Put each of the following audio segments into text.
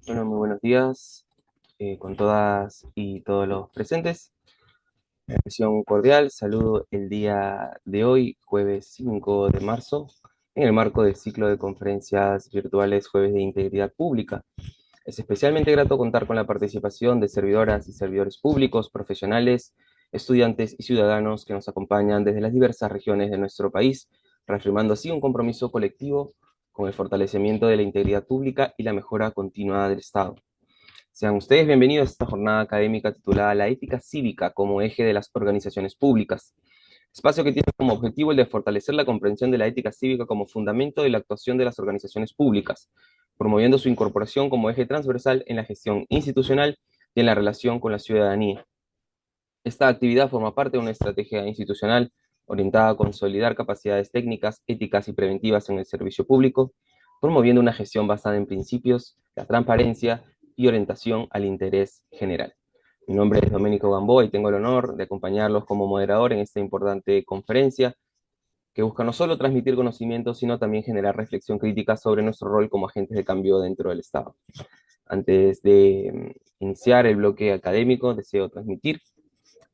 Bueno, muy buenos días con todas y todos los presentes. Sesión cordial, saludo el día de hoy, jueves 5 de marzo, en el marco del ciclo de conferencias virtuales Jueves de Integridad Pública. Es especialmente grato contar con la participación de servidoras y servidores públicos, profesionales, estudiantes y ciudadanos que nos acompañan desde las diversas regiones de nuestro país, reafirmando así un compromiso colectivo con el fortalecimiento de la integridad pública y la mejora continua del Estado. Sean ustedes bienvenidos a esta jornada académica titulada La ética cívica como eje de las organizaciones públicas, espacio que tiene como objetivo el de fortalecer la comprensión de la ética cívica como fundamento de la actuación de las organizaciones públicas, promoviendo su incorporación como eje transversal en la gestión institucional y en la relación con la ciudadanía. Esta actividad forma parte de una estrategia institucional orientada a consolidar capacidades técnicas, éticas y preventivas en el servicio público, promoviendo una gestión basada en principios, la transparencia y orientación al interés general. Mi nombre es Domenico Gamboa y tengo el honor de acompañarlos como moderador en esta importante conferencia que busca no solo transmitir conocimiento, sino también generar reflexión crítica sobre nuestro rol como agentes de cambio dentro del Estado. Antes de iniciar el bloque académico, deseo transmitir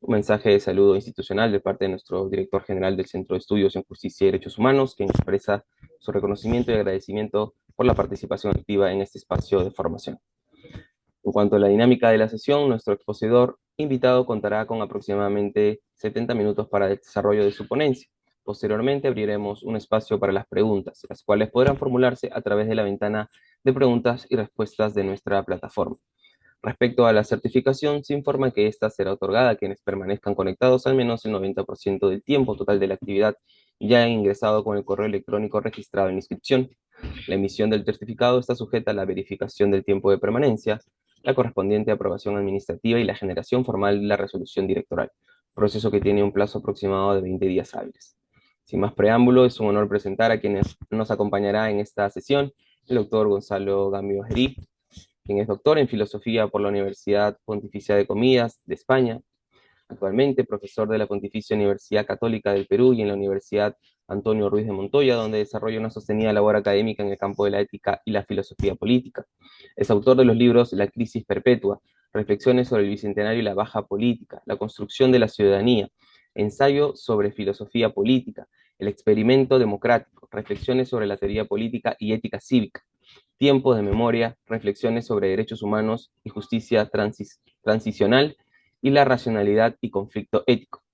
un mensaje de saludo institucional de parte de nuestro director general del Centro de Estudios en Justicia y Derechos Humanos, quien expresa su reconocimiento y agradecimiento por la participación activa en este espacio de formación. En cuanto a la dinámica de la sesión, nuestro expositor invitado contará con aproximadamente 70 minutos para el desarrollo de su ponencia. Posteriormente abriremos un espacio para las preguntas, las cuales podrán formularse a través de la ventana de preguntas y respuestas de nuestra plataforma. Respecto a la certificación, se informa que esta será otorgada a quienes permanezcan conectados al menos el 90% del tiempo total de la actividad y ya han ingresado con el correo electrónico registrado en inscripción. La emisión del certificado está sujeta a la verificación del tiempo de permanencia, la correspondiente aprobación administrativa y la generación formal de la resolución directoral, proceso que tiene un plazo aproximado de 20 días hábiles. Sin más preámbulo, es un honor presentar a quienes nos acompañará en esta sesión, el doctor Gonzalo Gambio Gerí, quien es doctor en filosofía por la Universidad Pontificia de Comillas de España, actualmente profesor de la Pontificia Universidad Católica del Perú y en la Universidad Antonio Ruiz de Montoya, donde desarrolla una sostenida labor académica en el campo de la ética y la filosofía política. Es autor de los libros La crisis perpetua, Reflexiones sobre el Bicentenario y la baja política, La construcción de la ciudadanía, Ensayo sobre filosofía política, El experimento democrático, Reflexiones sobre la teoría política y ética cívica, Tiempos de memoria, reflexiones sobre derechos humanos y justicia transicional y la racionalidad y conflicto ético.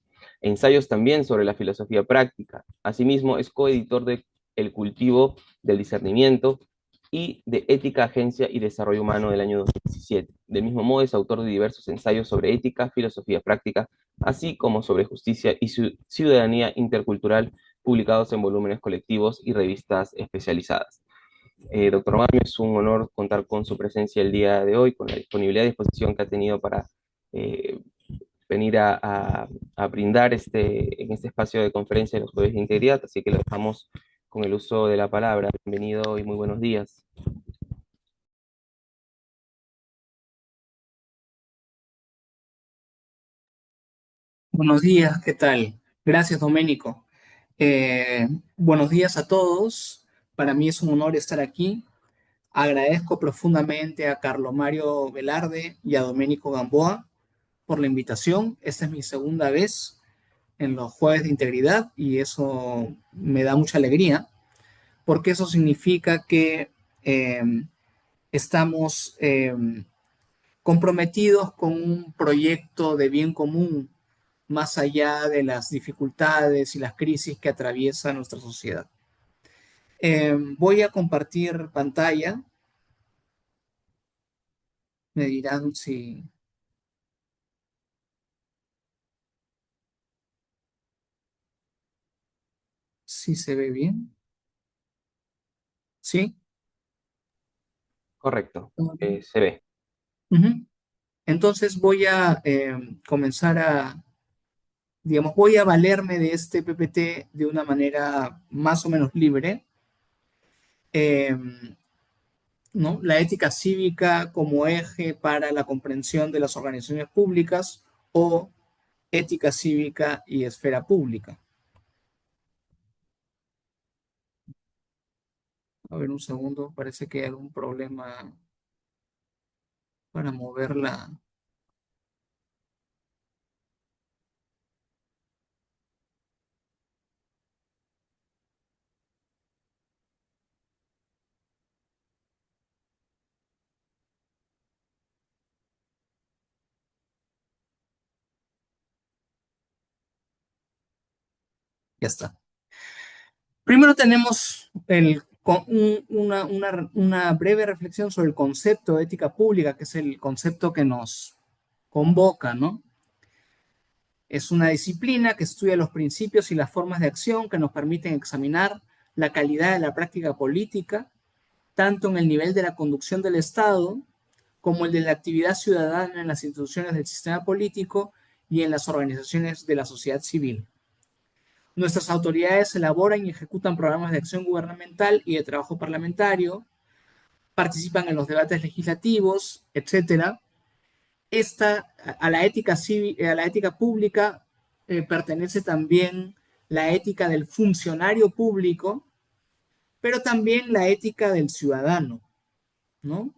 Ensayos también sobre la filosofía práctica. Asimismo, es coeditor de El cultivo del discernimiento y de Ética, Agencia y Desarrollo Humano del año 2017. Del mismo modo, es autor de diversos ensayos sobre ética, filosofía práctica, así como sobre justicia y ciudadanía intercultural, publicados en volúmenes colectivos y revistas especializadas. Doctor Mario, es un honor contar con su presencia el día de hoy, con la disponibilidad y disposición que ha tenido para eh, venir a brindar en este espacio de conferencia de los jueves de integridad, así que lo dejamos con el uso de la palabra. Bienvenido y muy buenos días. Buenos días, ¿qué tal? Gracias, Doménico. Buenos días a todos. Para mí es un honor estar aquí. Agradezco profundamente a Carlo Mario Velarde y a Doménico Gamboa por la invitación. Esta es mi segunda vez en los Jueves de Integridad y eso me da mucha alegría porque eso significa que eh, estamos comprometidos con un proyecto de bien común más allá de las dificultades y las crisis que atraviesa nuestra sociedad. Voy a compartir pantalla, me dirán si se ve bien. ¿Sí? Correcto, Ujú. se ve. Entonces voy a comenzar digamos, voy a valerme de este PPT de una manera más o menos libre. Eh, ¿No? La ética cívica como eje para la comprensión de las organizaciones públicas o ética cívica y esfera pública. A ver, un segundo, parece que hay algún problema. para moverla. Ya está. Primero tenemos una breve reflexión sobre el concepto de ética pública, que es el concepto que nos convoca, ¿no? Es una disciplina que estudia los principios y las formas de acción que nos permiten examinar la calidad de la práctica política, tanto en el nivel de la conducción del Estado como el de la actividad ciudadana en las instituciones del sistema político y en las organizaciones de la sociedad civil. Nuestras autoridades elaboran y ejecutan programas de acción gubernamental y de trabajo parlamentario, participan en los debates legislativos, etcétera. A la ética civil, a la ética pública pertenece también la ética del funcionario público, pero también la ética del ciudadano, ¿no?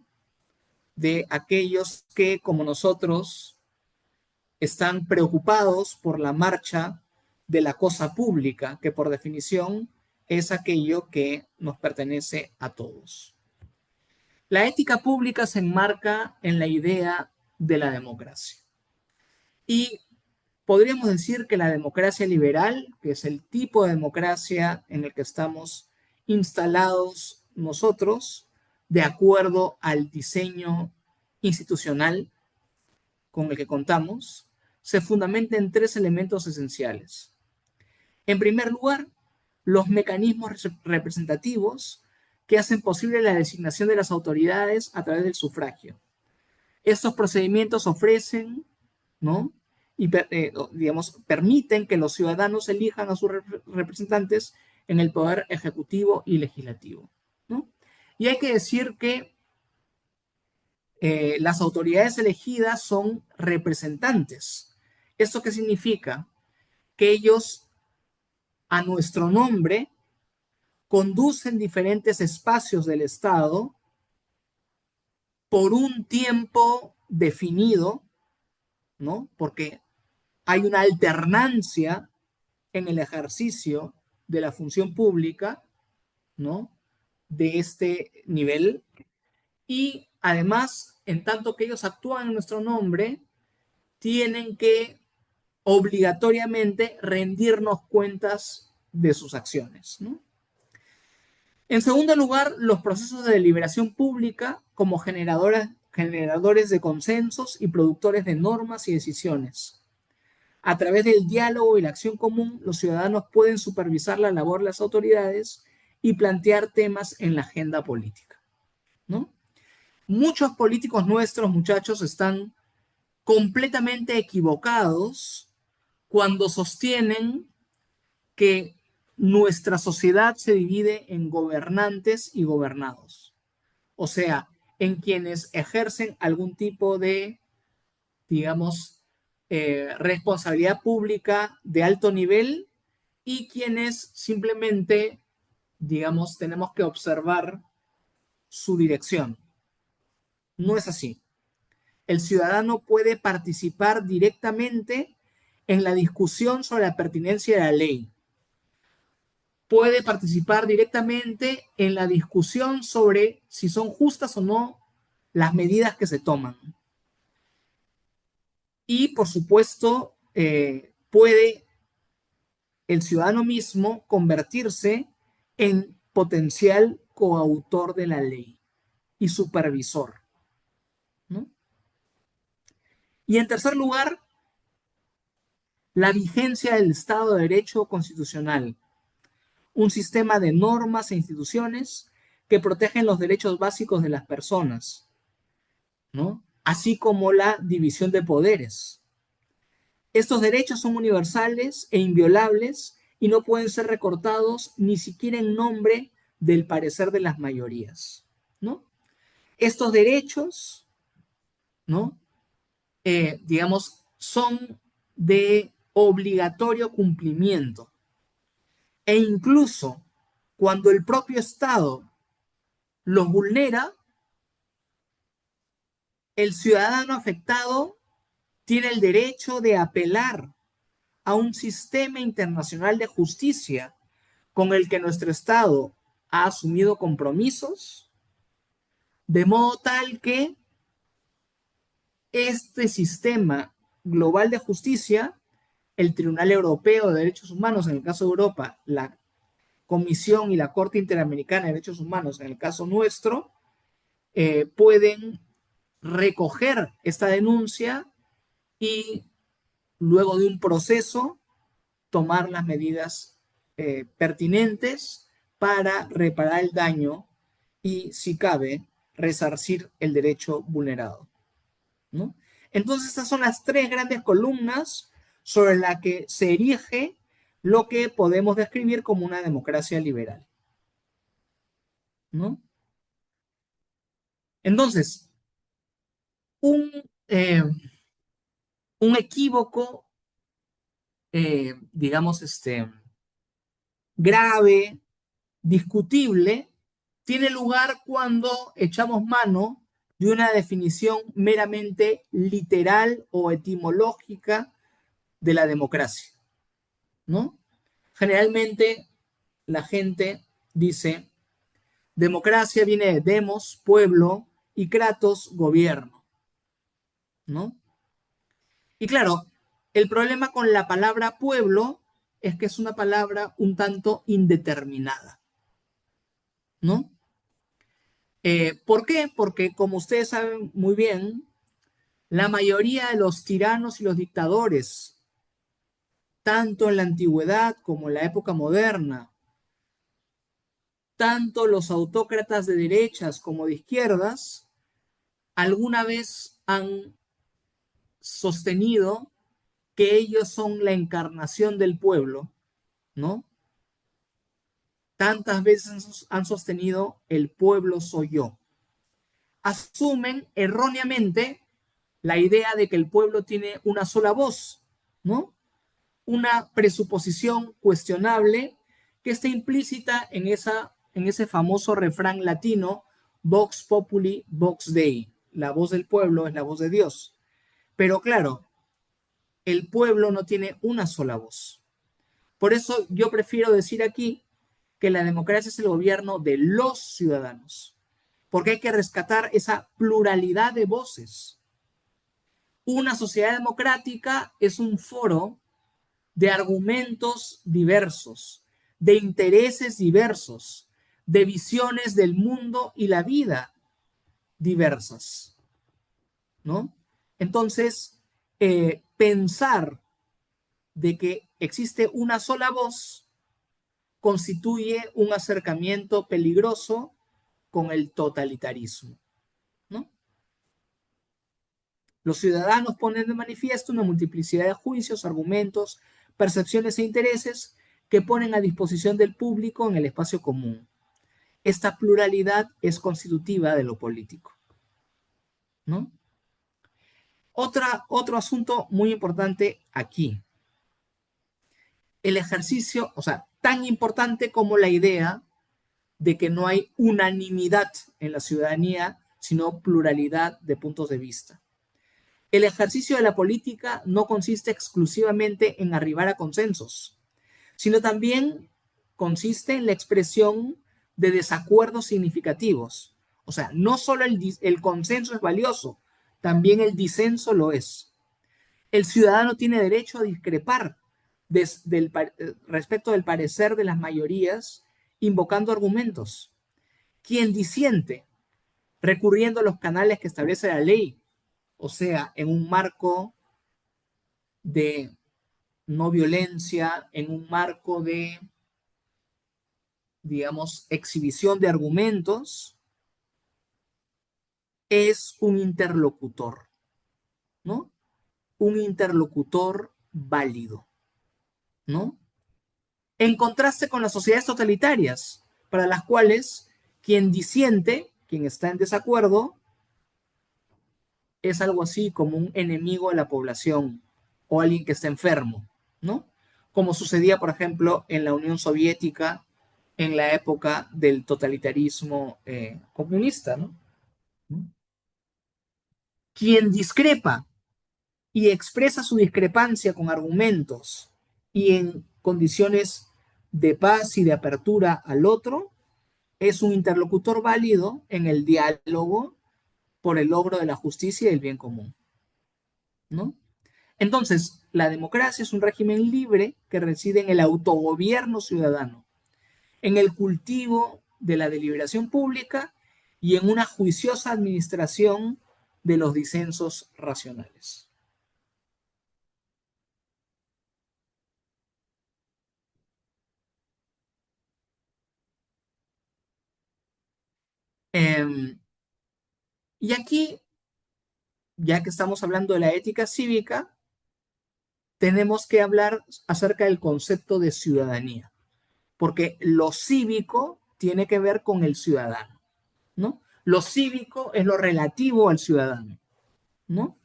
De aquellos que, como nosotros, están preocupados por la marcha de la cosa pública, que por definición es aquello que nos pertenece a todos. La ética pública se enmarca en la idea de la democracia. Y podríamos decir que la democracia liberal, que es el tipo de democracia en el que estamos instalados nosotros, de acuerdo al diseño institucional con el que contamos, se fundamenta en tres elementos esenciales. En primer lugar, los mecanismos representativos que hacen posible la designación de las autoridades a través del sufragio. Estos procedimientos ofrecen, ¿no? Y digamos, permiten que los ciudadanos elijan a sus representantes en el poder ejecutivo y legislativo, ¿no? Y hay que decir que las autoridades elegidas son representantes. ¿Esto qué significa? Que ellos, a nuestro nombre, conducen diferentes espacios del Estado por un tiempo definido, ¿no? Porque hay una alternancia en el ejercicio de la función pública, ¿no? De este nivel. Y además, en tanto que ellos actúan en nuestro nombre, tienen que obligatoriamente rendirnos cuentas de sus acciones, ¿no? En segundo lugar, los procesos de deliberación pública como generadores de consensos y productores de normas y decisiones. A través del diálogo y la acción común, los ciudadanos pueden supervisar la labor de las autoridades y plantear temas en la agenda política, ¿no? Muchos políticos nuestros, muchachos, están completamente equivocados cuando sostienen que nuestra sociedad se divide en gobernantes y gobernados. O sea, en quienes ejercen algún tipo de, digamos, responsabilidad pública de alto nivel y quienes simplemente, digamos, tenemos que observar su dirección. No es así. El ciudadano puede participar directamente en la discusión sobre la pertinencia de la ley, puede participar directamente en la discusión sobre si son justas o no las medidas que se toman. Y, por supuesto, puede el ciudadano mismo convertirse en potencial coautor de la ley y supervisor, ¿no? Y en tercer lugar, la vigencia del Estado de Derecho constitucional, un sistema de normas e instituciones que protegen los derechos básicos de las personas, ¿no? Así como la división de poderes. Estos derechos son universales e inviolables y no pueden ser recortados ni siquiera en nombre del parecer de las mayorías, ¿no? Estos derechos, ¿no? Digamos, son de obligatorio cumplimiento e incluso cuando el propio Estado los vulnera, el ciudadano afectado tiene el derecho de apelar a un sistema internacional de justicia con el que nuestro Estado ha asumido compromisos, de modo tal que este sistema global de justicia, el Tribunal Europeo de Derechos Humanos en el caso de Europa, la Comisión y la Corte Interamericana de Derechos Humanos en el caso nuestro, pueden recoger esta denuncia y luego de un proceso tomar las medidas pertinentes para reparar el daño y, si cabe, resarcir el derecho vulnerado, ¿no? Entonces, estas son las tres grandes columnas sobre las que se erige lo que podemos describir como una democracia liberal, ¿no? Entonces, un, eh, un equívoco, digamos, grave, discutible, tiene lugar cuando echamos mano de una definición meramente literal o etimológica de la democracia, ¿no? Generalmente la gente dice, democracia viene de demos, pueblo, y kratos, gobierno, ¿no? Y claro, el problema con la palabra pueblo es que es una palabra un tanto indeterminada, ¿no? ¿Por qué? Porque como ustedes saben muy bien, la mayoría de los tiranos y los dictadores, tanto en la antigüedad como en la época moderna, tanto los autócratas de derechas como de izquierdas, alguna vez han sostenido que ellos son la encarnación del pueblo, ¿no? Tantas veces han sostenido el pueblo soy yo. Asumen erróneamente la idea de que el pueblo tiene una sola voz, ¿no? Una presuposición cuestionable que está implícita en ese famoso refrán latino, Vox Populi, Vox Dei. La voz del pueblo es la voz de Dios. Pero claro, el pueblo no tiene una sola voz. Por eso yo prefiero decir aquí que la democracia es el gobierno de los ciudadanos, porque hay que rescatar esa pluralidad de voces. Una sociedad democrática es un foro de argumentos diversos, de intereses diversos, de visiones del mundo y la vida diversas, ¿no? Entonces, pensar de que existe una sola voz constituye un acercamiento peligroso con el totalitarismo, ¿no? Los ciudadanos ponen de manifiesto una multiplicidad de juicios, argumentos, percepciones e intereses que ponen a disposición del público en el espacio común. Esta pluralidad es constitutiva de lo político, ¿no? Otro asunto muy importante aquí, el ejercicio, o sea, tan importante como la idea de que no hay unanimidad en la ciudadanía, sino pluralidad de puntos de vista. El ejercicio de la política no consiste exclusivamente en arribar a consensos, sino también consiste en la expresión de desacuerdos significativos. O sea, no solo el consenso es valioso, también el disenso lo es. El ciudadano tiene derecho a discrepar respecto del parecer de las mayorías, invocando argumentos. Quien disiente, recurriendo a los canales que establece la ley, o sea, en un marco de no violencia, en un marco de, digamos, exhibición de argumentos, es un interlocutor, ¿no? Un interlocutor válido, ¿no? En contraste con las sociedades totalitarias, para las cuales quien disiente, quien está en desacuerdo, es algo así como un enemigo de la población o alguien que está enfermo, ¿no? Como sucedía, por ejemplo, en la Unión Soviética en la época del totalitarismo comunista, ¿no? Quien discrepa y expresa su discrepancia con argumentos y en condiciones de paz y de apertura al otro, es un interlocutor válido en el diálogo por el logro de la justicia y el bien común, ¿no? Entonces, la democracia es un régimen libre que reside en el autogobierno ciudadano, en el cultivo de la deliberación pública y en una juiciosa administración de los disensos racionales. Eh, y aquí, ya que estamos hablando de la ética cívica, tenemos que hablar acerca del concepto de ciudadanía, porque lo cívico tiene que ver con el ciudadano, ¿no? Lo cívico es lo relativo al ciudadano, ¿no?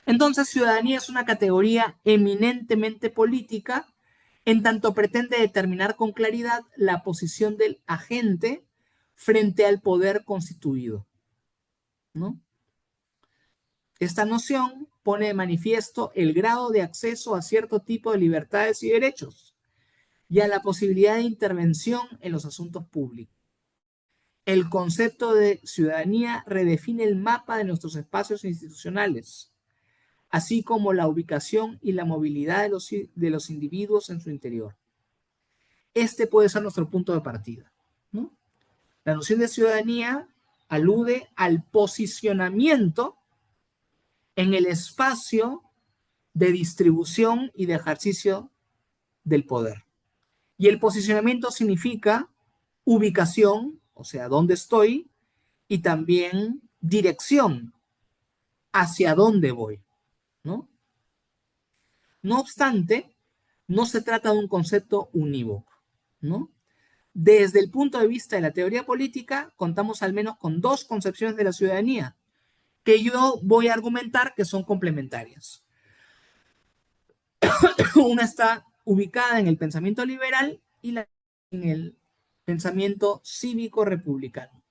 Entonces, ciudadanía es una categoría eminentemente política en tanto pretende determinar con claridad la posición del agente frente al poder constituido, ¿no? Esta noción pone de manifiesto el grado de acceso a cierto tipo de libertades y derechos y a la posibilidad de intervención en los asuntos públicos. El concepto de ciudadanía redefine el mapa de nuestros espacios institucionales, así como la ubicación y la movilidad de los individuos en su interior. Este puede ser nuestro punto de partida, ¿no? La noción de ciudadanía alude al posicionamiento en el espacio de distribución y de ejercicio del poder. Y el posicionamiento significa ubicación, o sea, dónde estoy, y también dirección, hacia dónde voy, ¿no? No obstante, no se trata de un concepto unívoco, ¿no? Desde el punto de vista de la teoría política, contamos al menos con dos concepciones de la ciudadanía que yo voy a argumentar que son complementarias. Una está ubicada en el pensamiento liberal y la en el pensamiento cívico-republicano,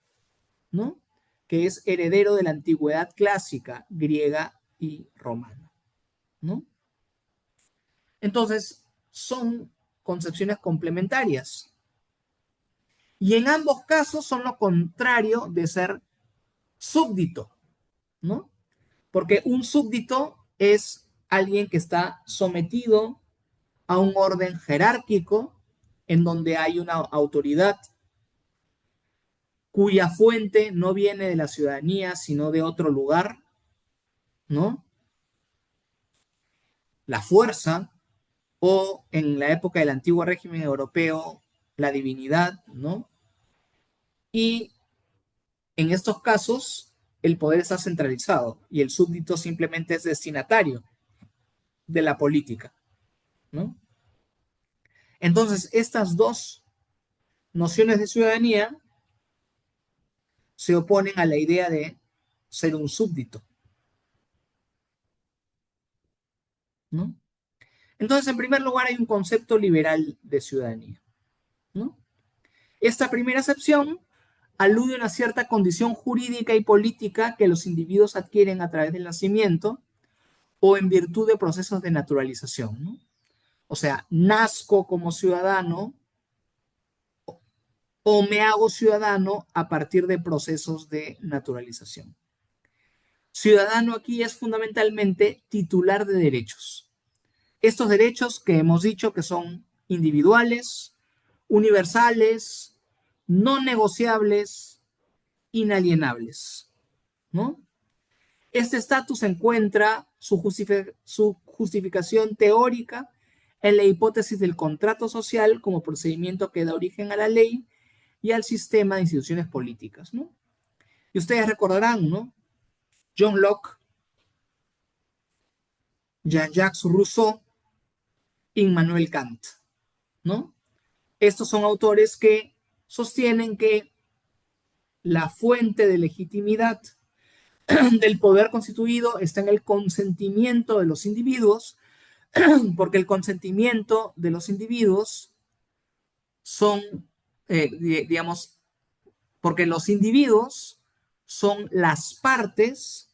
¿no? Que es heredero de la antigüedad clásica griega y romana, ¿no? Entonces, son concepciones complementarias. Y en ambos casos son lo contrario de ser súbdito, ¿no? Porque un súbdito es alguien que está sometido a un orden jerárquico en donde hay una autoridad cuya fuente no viene de la ciudadanía, sino de otro lugar, ¿no? La fuerza, o en la época del antiguo régimen europeo, la divinidad, ¿no? Y en estos casos, el poder está centralizado y el súbdito simplemente es destinatario de la política, ¿no? Entonces, estas dos nociones de ciudadanía se oponen a la idea de ser un súbdito, ¿no? Entonces, en primer lugar, hay un concepto liberal de ciudadanía, ¿no? Esta primera acepción alude a una cierta condición jurídica y política que los individuos adquieren a través del nacimiento o en virtud de procesos de naturalización, ¿no? O sea, nazco como ciudadano o me hago ciudadano a partir de procesos de naturalización. Ciudadano aquí es fundamentalmente titular de derechos. Estos derechos que hemos dicho que son individuales, universales, no negociables, inalienables, ¿no? Este estatus encuentra su justificación teórica en la hipótesis del contrato social como procedimiento que da origen a la ley y al sistema de instituciones políticas, ¿no? Y ustedes recordarán, ¿no? John Locke, Jean-Jacques Rousseau, Immanuel Kant, ¿no? Estos son autores que sostienen que la fuente de legitimidad del poder constituido está en el consentimiento de los individuos, porque el consentimiento de los individuos son, digamos, porque los individuos son las partes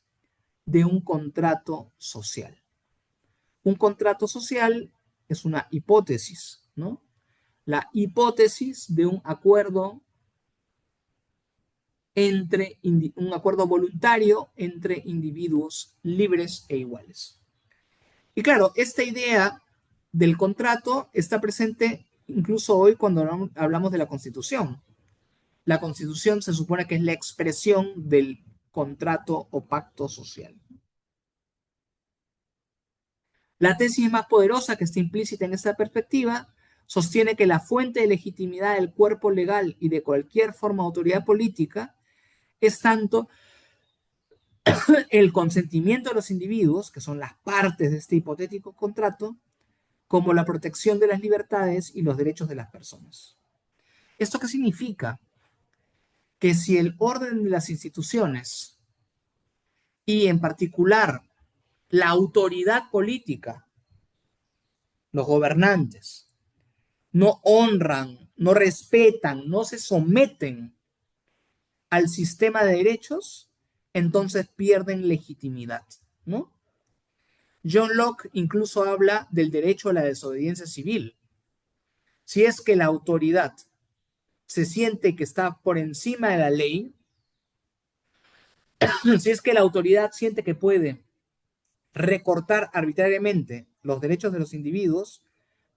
de un contrato social. Un contrato social es una hipótesis, ¿no? La hipótesis de un acuerdo un acuerdo voluntario entre individuos libres e iguales. Y claro, esta idea del contrato está presente incluso hoy cuando hablamos de la Constitución. La Constitución se supone que es la expresión del contrato o pacto social. La tesis más poderosa que está implícita en esta perspectiva sostiene que la fuente de legitimidad del cuerpo legal y de cualquier forma de autoridad política es tanto el consentimiento de los individuos, que son las partes de este hipotético contrato, como la protección de las libertades y los derechos de las personas. ¿Esto qué significa? Que si el orden de las instituciones y en particular la autoridad política, los gobernantes, no honran, no respetan, no se someten al sistema de derechos, entonces pierden legitimidad, ¿no? John Locke incluso habla del derecho a la desobediencia civil. Si es que la autoridad se siente que está por encima de la ley, si es que la autoridad siente que puede recortar arbitrariamente los derechos de los individuos,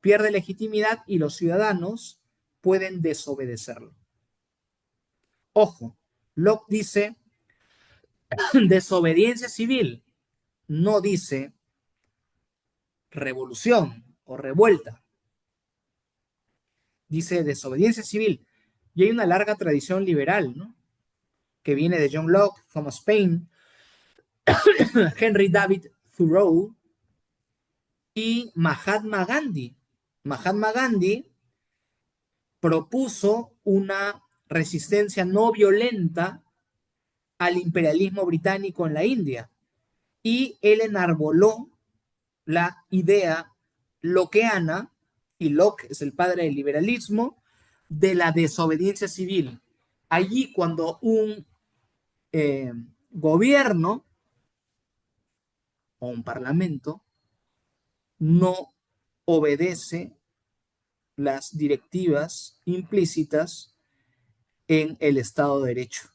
pierde legitimidad y los ciudadanos pueden desobedecerlo. Ojo, Locke dice desobediencia civil, no dice revolución o revuelta, dice desobediencia civil. Y hay una larga tradición liberal, ¿no? Que viene de John Locke, Thomas Paine, Henry David Thoreau y Mahatma Gandhi. Mahatma Gandhi propuso una resistencia no violenta al imperialismo británico en la India y él enarboló la idea lockeana, y Locke es el padre del liberalismo, de la desobediencia civil. Allí cuando un eh, gobierno o un parlamento no obedece las directivas implícitas en el Estado de Derecho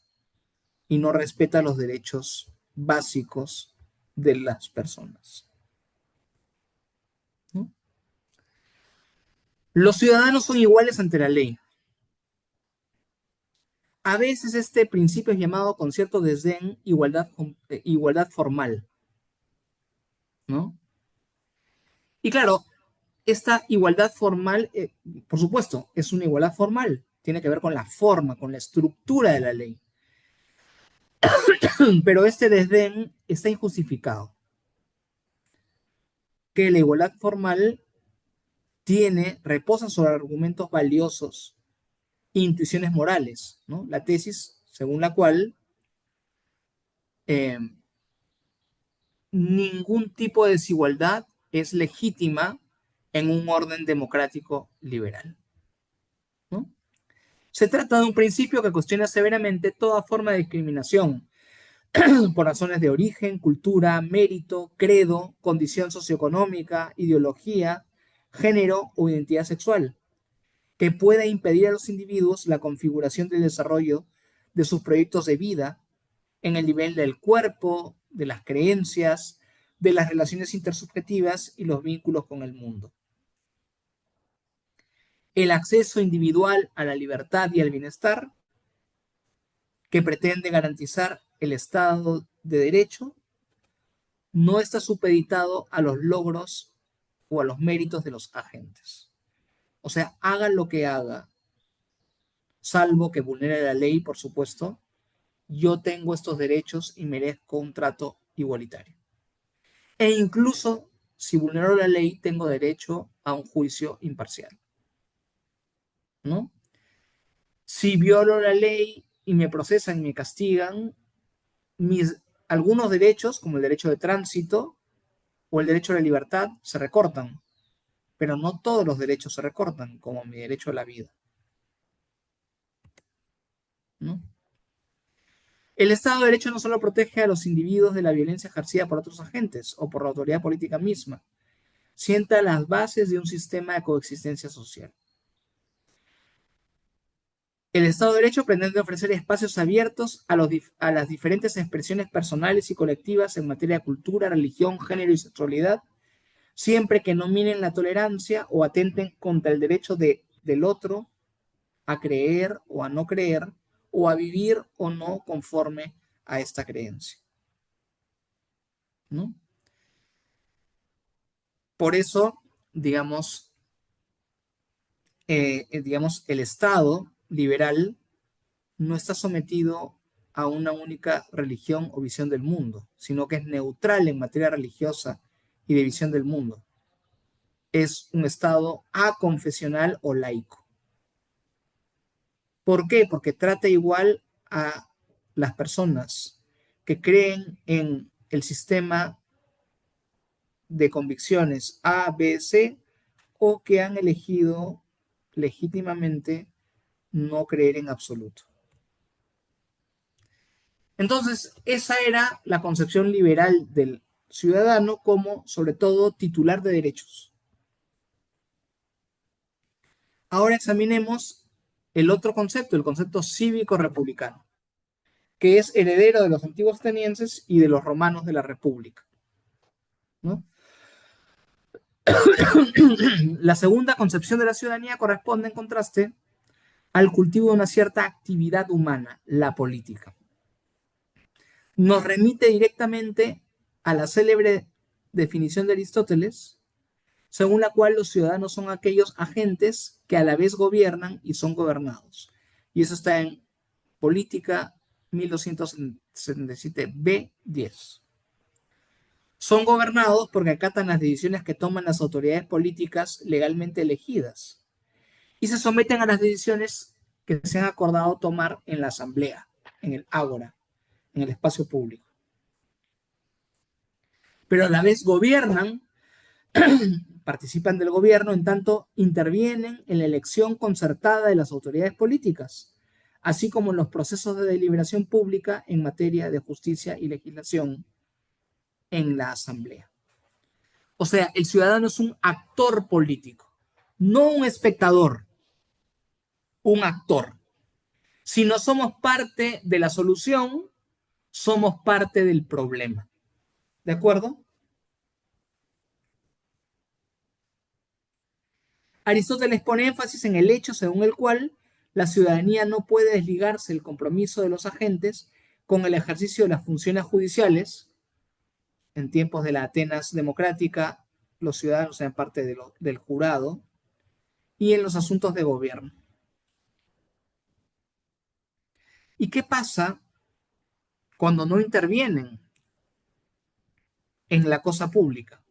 y no respeta los derechos básicos de las personas, ¿no? Los ciudadanos son iguales ante la ley. A veces este principio es llamado con cierto desdén igualdad formal, ¿no? Y claro, esta igualdad formal, por supuesto, es una igualdad formal, tiene que ver con la forma, con la estructura de la ley, pero este desdén está injustificado, que la igualdad formal reposa sobre argumentos valiosos e intuiciones morales, ¿no? La tesis según la cual eh, ningún tipo de desigualdad es legítima en un orden democrático liberal, ¿no? Se trata de un principio que cuestiona severamente toda forma de discriminación por razones de origen, cultura, mérito, credo, condición socioeconómica, ideología, género o identidad sexual, que pueda impedir a los individuos la configuración del desarrollo de sus proyectos de vida en el nivel del cuerpo, de las creencias, de las relaciones intersubjetivas y los vínculos con el mundo. El acceso individual a la libertad y al bienestar que pretende garantizar el Estado de Derecho no está supeditado a los logros o a los méritos de los agentes. O sea, haga lo que haga, salvo que vulnere la ley, por supuesto, yo tengo estos derechos y merezco un trato igualitario. E incluso si vulnero la ley, tengo derecho a un juicio imparcial, ¿no? Si violo la ley y me procesan y me castigan, algunos derechos, como el derecho de tránsito o el derecho a la libertad, se recortan, pero no todos los derechos se recortan, como mi derecho a la vida, ¿no? El Estado de Derecho no solo protege a los individuos de la violencia ejercida por otros agentes o por la autoridad política misma, sienta las bases de un sistema de coexistencia social. El Estado de Derecho pretende ofrecer espacios abiertos a las diferentes expresiones personales y colectivas en materia de cultura, religión, género y sexualidad, siempre que no minen la tolerancia o atenten contra el derecho del otro a creer o a no creer, o a vivir o no conforme a esta creencia, ¿no? Por eso, digamos, digamos, el Estado liberal no está sometido a una única religión o visión del mundo, sino que es neutral en materia religiosa y de visión del mundo. Es un Estado aconfesional o laico. ¿Por qué? Porque trata igual a las personas que creen en el sistema de convicciones A, B, C o que han elegido legítimamente no creer en absoluto. Entonces, esa era la concepción liberal del ciudadano como, sobre todo, titular de derechos. Ahora examinemos el otro concepto, el concepto cívico-republicano, que es heredero de los antiguos atenienses y de los romanos de la República, ¿no? La segunda concepción de la ciudadanía corresponde, en contraste, al cultivo de una cierta actividad humana, la política. Nos remite directamente a la célebre definición de Aristóteles, según la cual los ciudadanos son aquellos agentes que a la vez gobiernan y son gobernados. Y eso está en Política 1277b10. Son gobernados porque acatan las decisiones que toman las autoridades políticas legalmente elegidas y se someten a las decisiones que se han acordado tomar en la asamblea, en el ágora, en el espacio público. Pero a la vez gobiernan, participan del gobierno, en tanto intervienen en la elección concertada de las autoridades políticas, así como en los procesos de deliberación pública en materia de justicia y legislación en la asamblea. O sea, el ciudadano es un actor político, no un espectador, un actor. Si no somos parte de la solución, somos parte del problema. ¿De acuerdo? Aristóteles pone énfasis en el hecho según el cual la ciudadanía no puede desligarse del compromiso de los agentes con el ejercicio de las funciones judiciales. En tiempos de la Atenas democrática, los ciudadanos eran parte del jurado y en los asuntos de gobierno. ¿Y qué pasa cuando no intervienen en la cosa pública?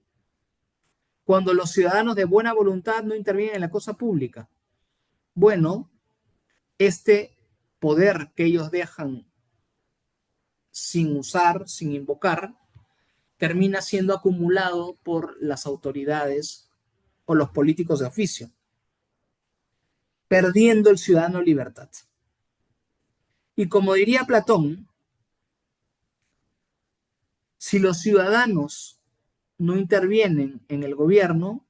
Cuando los ciudadanos de buena voluntad no intervienen en la cosa pública. Bueno, este poder que ellos dejan sin usar, sin invocar, termina siendo acumulado por las autoridades o los políticos de oficio, perdiendo el ciudadano libertad. Y como diría Platón, si los ciudadanos no intervienen en el gobierno,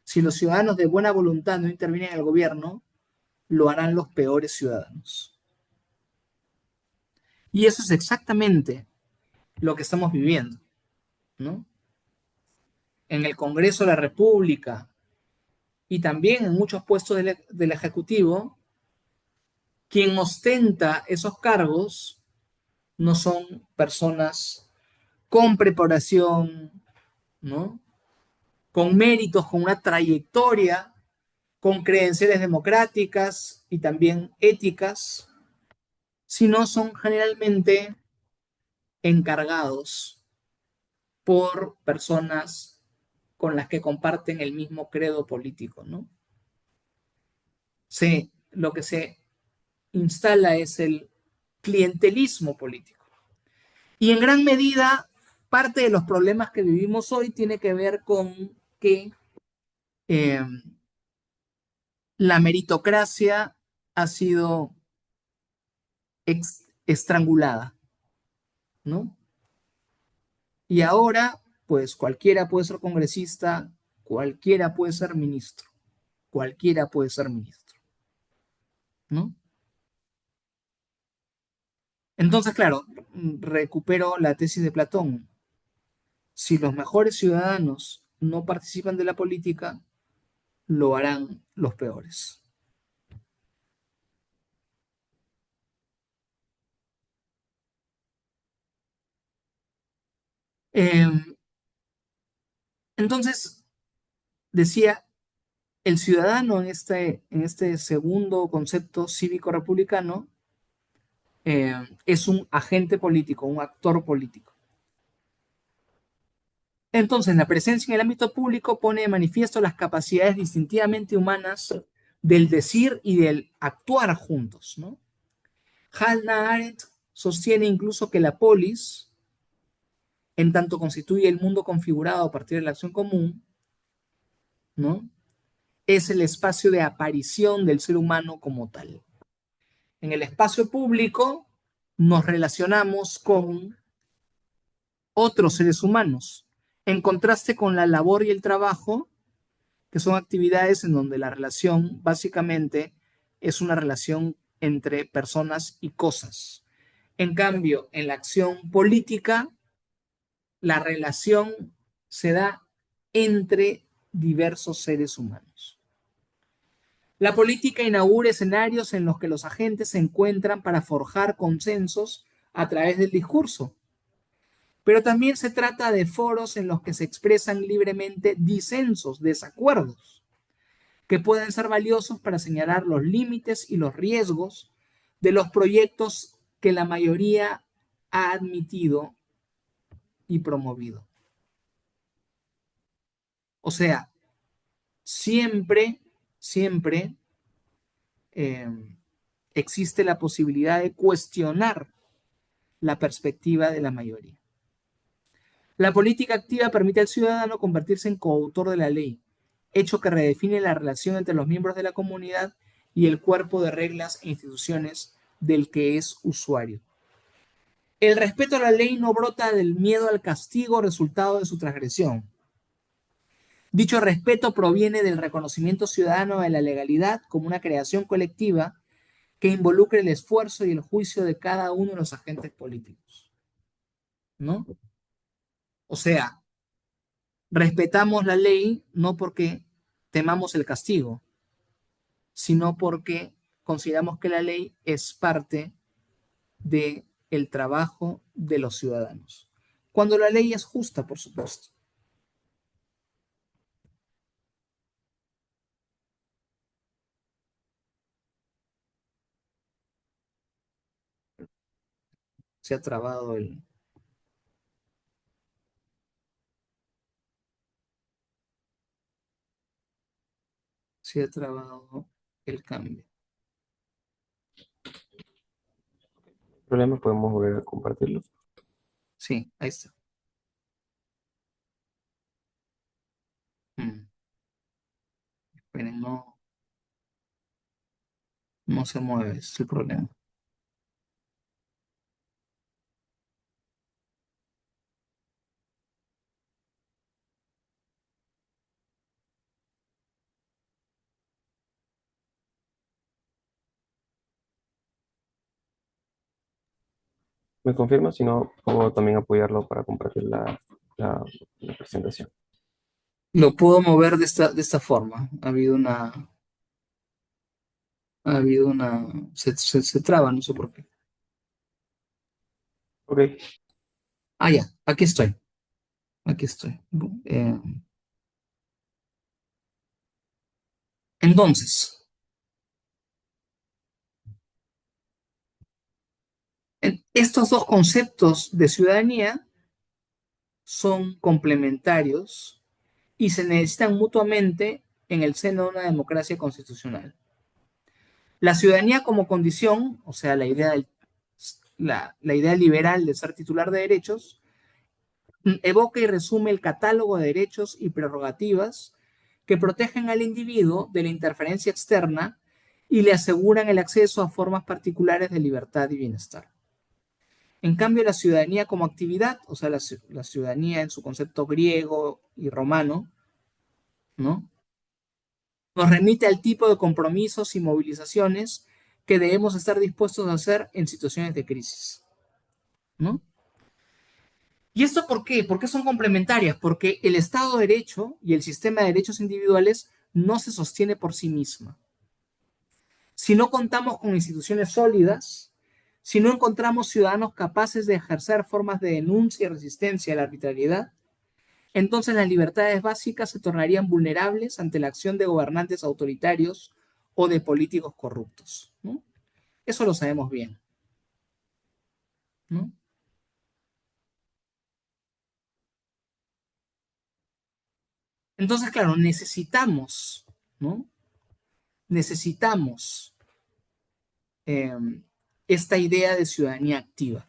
si los ciudadanos de buena voluntad no intervienen en el gobierno, lo harán los peores ciudadanos. Y eso es exactamente lo que estamos viviendo, ¿no? En el Congreso de la República y también en muchos puestos del Ejecutivo, quien ostenta esos cargos no son personas con preparación, ¿no? Con méritos, con una trayectoria, con credenciales democráticas y también éticas, sino son generalmente encargados por personas con las que comparten el mismo credo político, ¿no? Lo que se instala es el clientelismo político. Y en gran medida, parte de los problemas que vivimos hoy tiene que ver con que eh, la meritocracia ha sido estrangulada, ¿no? Y ahora, pues cualquiera puede ser congresista, cualquiera puede ser ministro, cualquiera puede ser ministro, ¿no? Entonces, claro, recupero la tesis de Platón. Si los mejores ciudadanos no participan de la política, lo harán los peores. Eh, entonces, decía, el ciudadano en este segundo concepto cívico-republicano es un agente político, un actor político. Entonces, la presencia en el ámbito público pone de manifiesto las capacidades distintivamente humanas del decir y del actuar juntos, ¿no? Hannah Arendt sostiene incluso que la polis, en tanto constituye el mundo configurado a partir de la acción común, ¿no? Es el espacio de aparición del ser humano como tal. En el espacio público nos relacionamos con otros seres humanos, en contraste con la labor y el trabajo, que son actividades en donde la relación básicamente es una relación entre personas y cosas. En cambio, en la acción política, la relación se da entre diversos seres humanos. La política inaugura escenarios en los que los agentes se encuentran para forjar consensos a través del discurso, pero también se trata de foros en los que se expresan libremente disensos, desacuerdos, que pueden ser valiosos para señalar los límites y los riesgos de los proyectos que la mayoría ha admitido y promovido. O sea, siempre, siempre eh, existe la posibilidad de cuestionar la perspectiva de la mayoría. La política activa permite al ciudadano convertirse en coautor de la ley, hecho que redefine la relación entre los miembros de la comunidad y el cuerpo de reglas e instituciones del que es usuario. El respeto a la ley no brota del miedo al castigo resultado de su transgresión. Dicho respeto proviene del reconocimiento ciudadano de la legalidad como una creación colectiva que involucre el esfuerzo y el juicio de cada uno de los agentes políticos, ¿no? O sea, respetamos la ley no porque temamos el castigo, sino porque consideramos que la ley es parte del trabajo de los ciudadanos. Cuando la ley es justa, por supuesto. Se ha trabado se ha trabado el cambio. Problema, podemos volver a compartirlo. Sí, ahí está. Mm, Esperen, no, no se mueve, ese es el problema. ¿Me confirma? Si no, puedo también apoyarlo para compartir la, la presentación. Lo puedo mover de esta forma. Ha habido una, se traba, no sé por qué. Ok, Ah, ya, aquí estoy, aquí estoy. Eh, entonces, estos dos conceptos de ciudadanía son complementarios y se necesitan mutuamente en el seno de una democracia constitucional. La ciudadanía como condición, o sea, la idea liberal de ser titular de derechos, evoca y resume el catálogo de derechos y prerrogativas que protegen al individuo de la interferencia externa y le aseguran el acceso a formas particulares de libertad y bienestar. En cambio, la ciudadanía como actividad, o sea, la ciudadanía en su concepto griego y romano, ¿no? Nos remite al tipo de compromisos y movilizaciones que debemos estar dispuestos a hacer en situaciones de crisis, ¿no? ¿Y esto por qué? ¿Por qué son complementarias? Porque el Estado de Derecho y el sistema de derechos individuales no se sostiene por sí misma. Si no contamos con instituciones sólidas, si no encontramos ciudadanos capaces de ejercer formas de denuncia y resistencia a la arbitrariedad, entonces las libertades básicas se tornarían vulnerables ante la acción de gobernantes autoritarios o de políticos corruptos, ¿no? Eso lo sabemos bien, ¿no? Entonces, claro, necesitamos, ¿no? Necesitamos eh, esta idea de ciudadanía activa,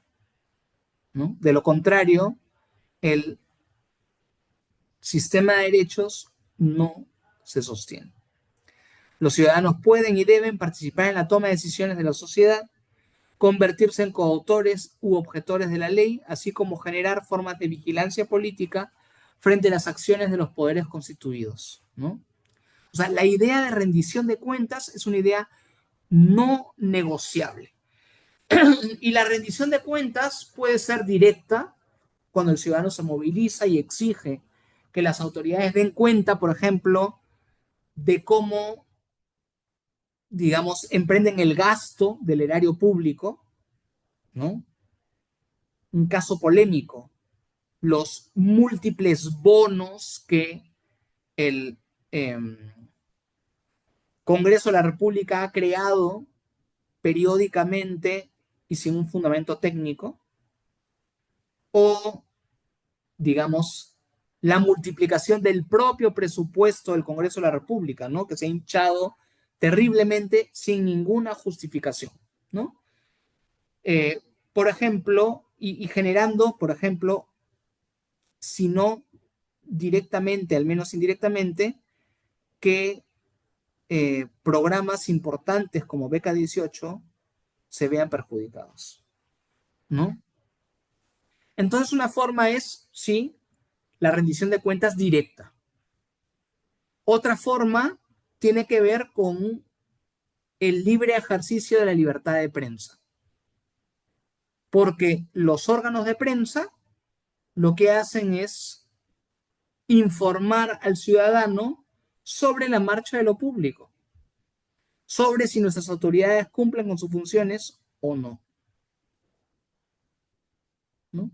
¿no? De lo contrario, el sistema de derechos no se sostiene. Los ciudadanos pueden y deben participar en la toma de decisiones de la sociedad, convertirse en coautores u objetores de la ley, así como generar formas de vigilancia política frente a las acciones de los poderes constituidos, ¿no? O sea, la idea de rendición de cuentas es una idea no negociable. Y la rendición de cuentas puede ser directa cuando el ciudadano se moviliza y exige que las autoridades den cuenta, por ejemplo, de cómo, digamos, emprenden el gasto del erario público, ¿no? Un caso polémico, los múltiples bonos que el eh, Congreso de la República ha creado periódicamente y sin un fundamento técnico, o, digamos, la multiplicación del propio presupuesto del Congreso de la República, ¿no? Que se ha hinchado terriblemente sin ninguna justificación, ¿no? Eh, por ejemplo, y generando, por ejemplo, si no directamente, al menos indirectamente, que programas importantes como Beca 18 se vean perjudicados, ¿no? Entonces, una forma es, sí, la rendición de cuentas directa. Otra forma tiene que ver con el libre ejercicio de la libertad de prensa, porque los órganos de prensa lo que hacen es informar al ciudadano sobre la marcha de lo público, sobre si nuestras autoridades cumplen con sus funciones o no, ¿no?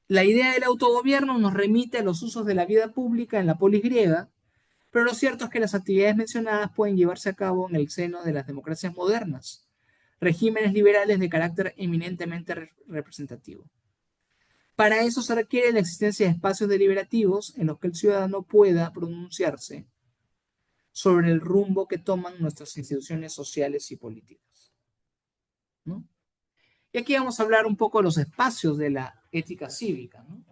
La idea del autogobierno nos remite a los usos de la vida pública en la polis griega, pero lo cierto es que las actividades mencionadas pueden llevarse a cabo en el seno de las democracias modernas, regímenes liberales de carácter eminentemente representativo. Para eso se requiere la existencia de espacios deliberativos en los que el ciudadano pueda pronunciarse sobre el rumbo que toman nuestras instituciones sociales y políticas, ¿no? Y aquí vamos a hablar un poco de los espacios de la ética cívica, ¿no?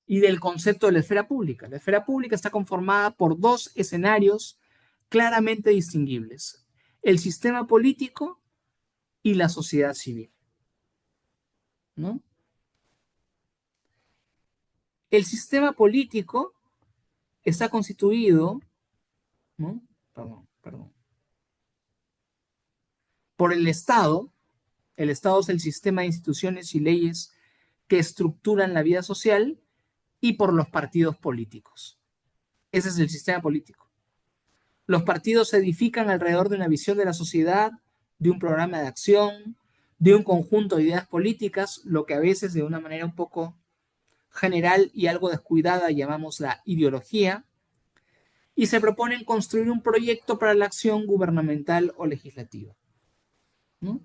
Y del concepto de la esfera pública. La esfera pública está conformada por dos escenarios claramente distinguibles: el sistema político y la sociedad civil, ¿no? El sistema político está constituido, ¿no? Perdón, por el Estado. El Estado es el sistema de instituciones y leyes que estructuran la vida social, y por los partidos políticos. Ese es el sistema político. Los partidos se edifican alrededor de una visión de la sociedad, de un programa de acción, de un conjunto de ideas políticas, lo que a veces de una manera un poco general y algo descuidada llamamos la ideología, y se proponen construir un proyecto para la acción gubernamental o legislativa, ¿no?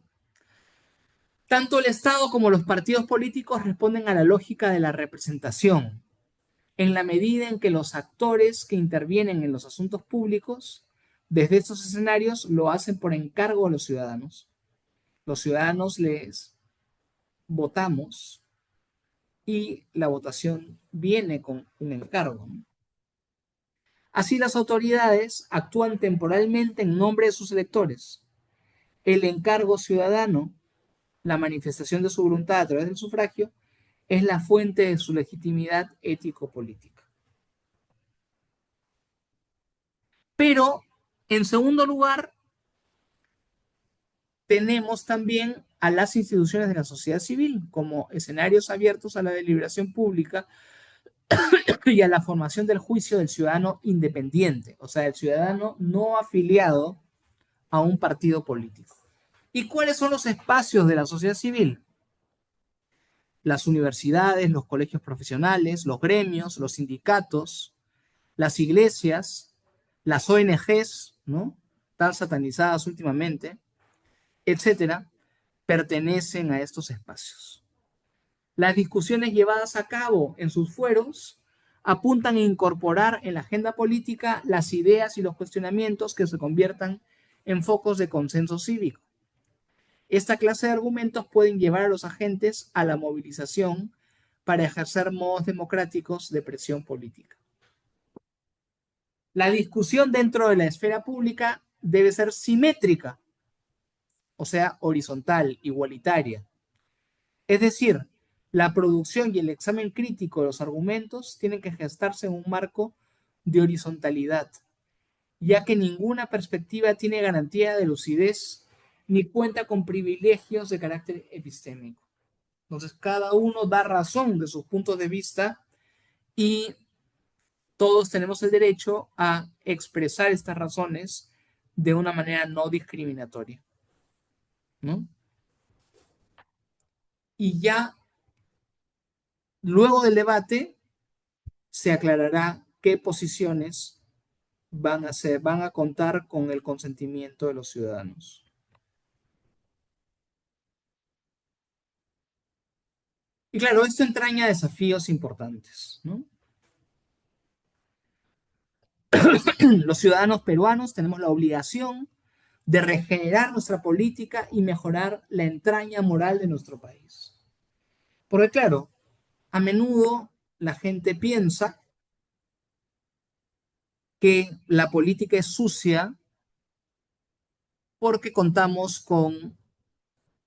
Tanto el Estado como los partidos políticos responden a la lógica de la representación, en la medida en que los actores que intervienen en los asuntos públicos, desde estos escenarios, lo hacen por encargo a los ciudadanos. Los ciudadanos les votamos y la votación viene con un encargo, ¿no? Así las autoridades actúan temporalmente en nombre de sus electores. El encargo ciudadano la manifestación de su voluntad a través del sufragio es la fuente de su legitimidad ético-política. Pero, en segundo lugar, tenemos también a las instituciones de la sociedad civil como escenarios abiertos a la deliberación pública y a la formación del juicio del ciudadano independiente, o sea, el ciudadano no afiliado a un partido político. ¿Y cuáles son los espacios de la sociedad civil? Las universidades, los colegios profesionales, los gremios, los sindicatos, las iglesias, las ONGs, ¿no? Tan satanizadas últimamente, etcétera, pertenecen a estos espacios. Las discusiones llevadas a cabo en sus fueros apuntan a incorporar en la agenda política las ideas y los cuestionamientos que se conviertan en focos de consenso cívico. Esta clase de argumentos pueden llevar a los agentes a la movilización para ejercer modos democráticos de presión política. La discusión dentro de la esfera pública debe ser simétrica, o sea, horizontal, igualitaria. Es decir, la producción y el examen crítico de los argumentos tienen que gestarse en un marco de horizontalidad, ya que ninguna perspectiva tiene garantía de lucidez ni cuenta con privilegios de carácter epistémico. Entonces, cada uno da razón de sus puntos de vista y todos tenemos el derecho a expresar estas razones de una manera no discriminatoria, ¿no? Y ya luego del debate se aclarará qué posiciones van a contar con el consentimiento de los ciudadanos. Y claro, esto entraña desafíos importantes, ¿no? Los ciudadanos peruanos tenemos la obligación de regenerar nuestra política y mejorar la entraña moral de nuestro país. Porque claro, a menudo la gente piensa que la política es sucia porque contamos con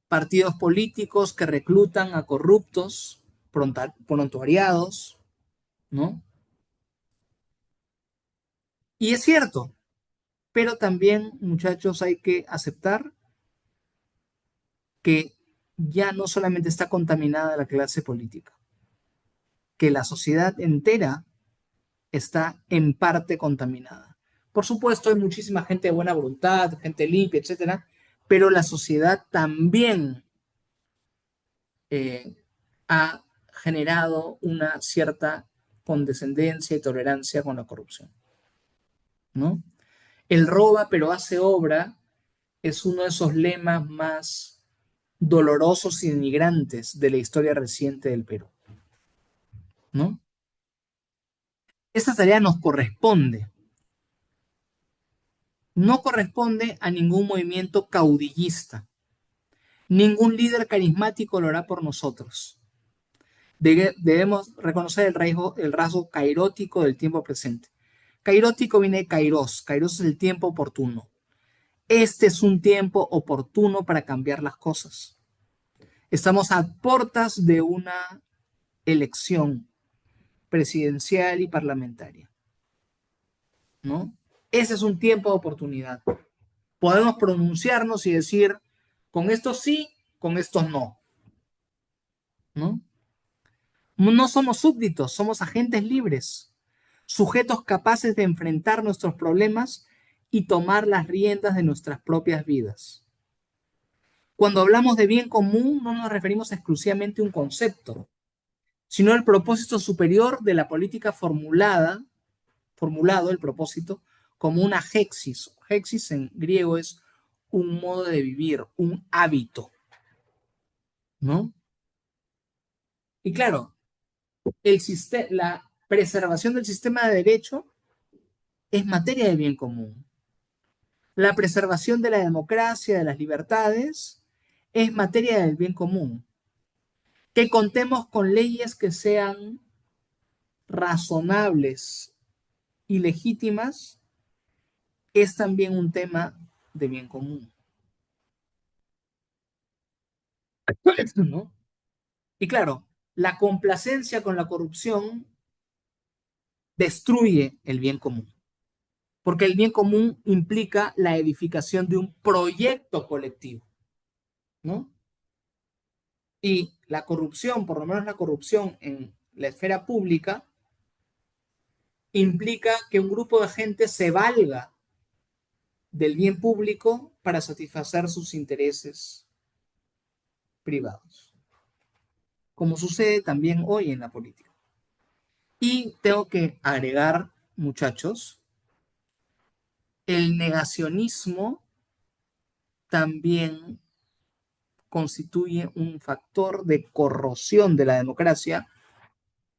partidos políticos que reclutan a corruptos, prontuariados, ¿no? Y es cierto, pero también, muchachos, hay que aceptar que ya no solamente está contaminada la clase política, que la sociedad entera está en parte contaminada. Por supuesto, hay muchísima gente de buena voluntad, gente limpia, etcétera, pero la sociedad también eh, ha generado una cierta condescendencia y tolerancia con la corrupción, ¿no? El roba pero hace obra es uno de esos lemas más dolorosos y denigrantes de la historia reciente del Perú, ¿no? Esta tarea nos corresponde, no corresponde a ningún movimiento caudillista. Ningún líder carismático lo hará por nosotros. Debemos reconocer el rasgo kairótico del tiempo presente. Kairótico viene de kairos. Kairos es el tiempo oportuno. Este es un tiempo oportuno para cambiar las cosas. Estamos a puertas de una elección presidencial y parlamentaria, ¿no? Ese es un tiempo de oportunidad. Podemos pronunciarnos y decir, con estos sí, con estos no, ¿no? No somos súbditos, somos agentes libres, sujetos capaces de enfrentar nuestros problemas y tomar las riendas de nuestras propias vidas. Cuando hablamos de bien común, no nos referimos exclusivamente a un concepto, sino al propósito superior de la política formulado el propósito como una hexis. Hexis en griego es un modo de vivir, un hábito, ¿no? Y claro, la preservación del sistema de derecho es materia de bien común. La preservación de la democracia, de las libertades, es materia del bien común. Que contemos con leyes que sean razonables y legítimas es también un tema de bien común. ¿no? Y claro, la complacencia con la corrupción destruye el bien común, porque el bien común implica la edificación de un proyecto colectivo, ¿no? Y la corrupción, por lo menos la corrupción en la esfera pública, implica que un grupo de gente se valga del bien público para satisfacer sus intereses privados, como sucede también hoy en la política. Y tengo que agregar, muchachos, el negacionismo también constituye un factor de corrosión de la democracia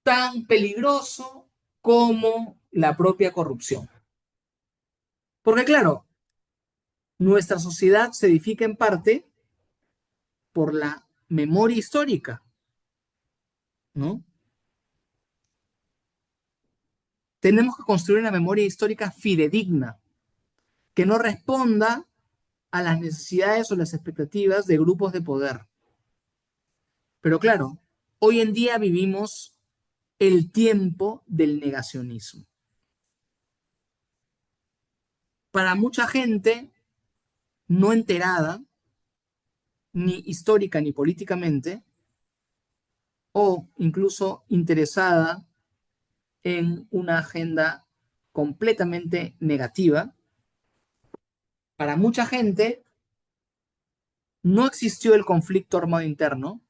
tan peligroso como la propia corrupción. Porque claro, nuestra sociedad se edifica en parte por la memoria histórica, ¿no? Tenemos que construir una memoria histórica fidedigna, que no responda a las necesidades o las expectativas de grupos de poder. Pero claro, hoy en día vivimos el tiempo del negacionismo. Para mucha gente no enterada, ni histórica ni políticamente, o incluso interesada en una agenda completamente negativa, para mucha gente no existió el conflicto armado interno,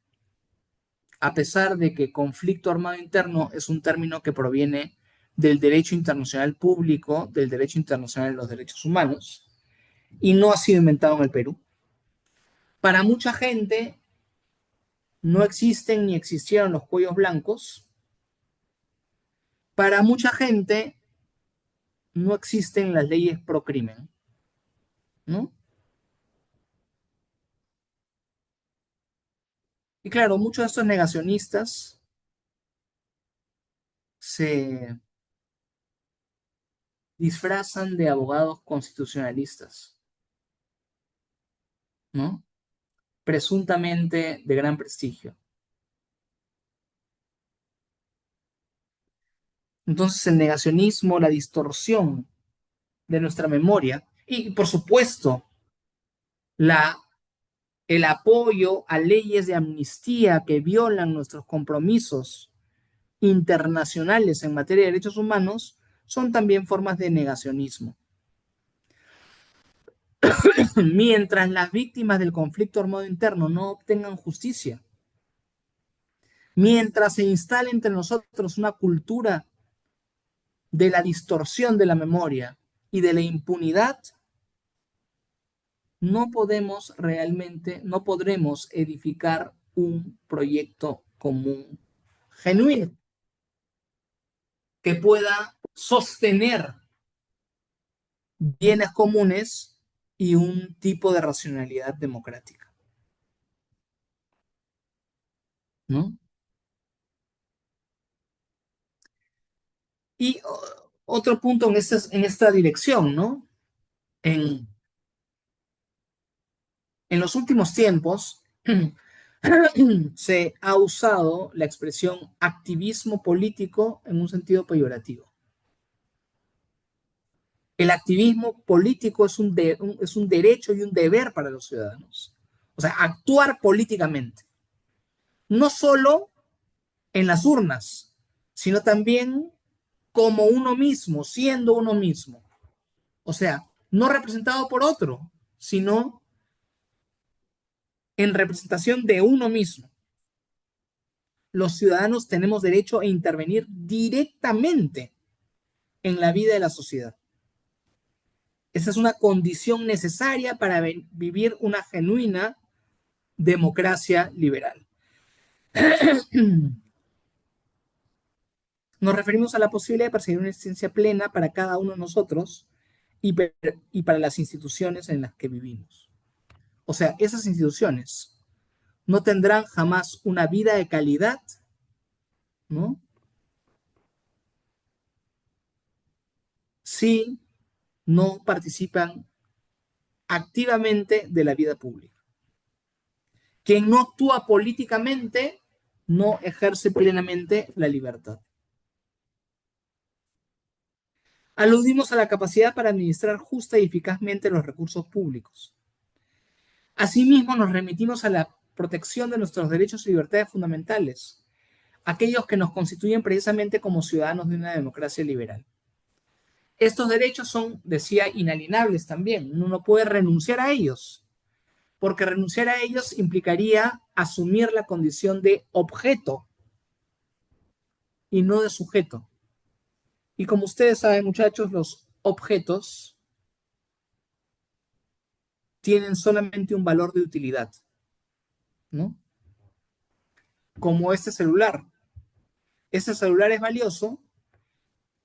a pesar de que conflicto armado interno es un término que proviene del derecho internacional público, del derecho internacional de los derechos humanos, y no ha sido inventado en el Perú. Para mucha gente no existen ni existieron los cuellos blancos. Para mucha gente no existen las leyes pro crimen, ¿no? Y claro, muchos de estos negacionistas se disfrazan de abogados constitucionalistas, ¿no? Presuntamente de gran prestigio. Entonces el negacionismo, la distorsión de nuestra memoria y por supuesto la, el apoyo a leyes de amnistía que violan nuestros compromisos internacionales en materia de derechos humanos son también formas de negacionismo. Mientras las víctimas del conflicto armado interno no obtengan justicia, mientras se instale entre nosotros una cultura de la distorsión de la memoria y de la impunidad, no podemos realmente, no podremos edificar un proyecto común genuino que pueda sostener bienes comunes y un tipo de racionalidad democrática, ¿no? Y otro punto en esta dirección, ¿no? En, en los últimos tiempos se ha usado la expresión activismo político en un sentido peyorativo. El activismo político es un derecho y un deber para los ciudadanos. O sea, actuar políticamente. No solo en las urnas, sino también como uno mismo, siendo uno mismo. O sea, no representado por otro, sino en representación de uno mismo. Los ciudadanos tenemos derecho a intervenir directamente en la vida de la sociedad. Esa es una condición necesaria para vivir una genuina democracia liberal. Nos referimos a la posibilidad de perseguir una existencia plena para cada uno de nosotros y, y para las instituciones en las que vivimos. O sea, esas instituciones no tendrán jamás una vida de calidad, ¿no? Si no participan activamente de la vida pública. Quien no actúa políticamente no ejerce plenamente la libertad. Aludimos a la capacidad para administrar justa y eficazmente los recursos públicos. Asimismo, nos remitimos a la protección de nuestros derechos y libertades fundamentales, aquellos que nos constituyen precisamente como ciudadanos de una democracia liberal. Estos derechos son, decía, inalienables también. Uno no puede renunciar a ellos, porque renunciar a ellos implicaría asumir la condición de objeto y no de sujeto. Y como ustedes saben, muchachos, los objetos tienen solamente un valor de utilidad, ¿no? Como este celular. Este celular es valioso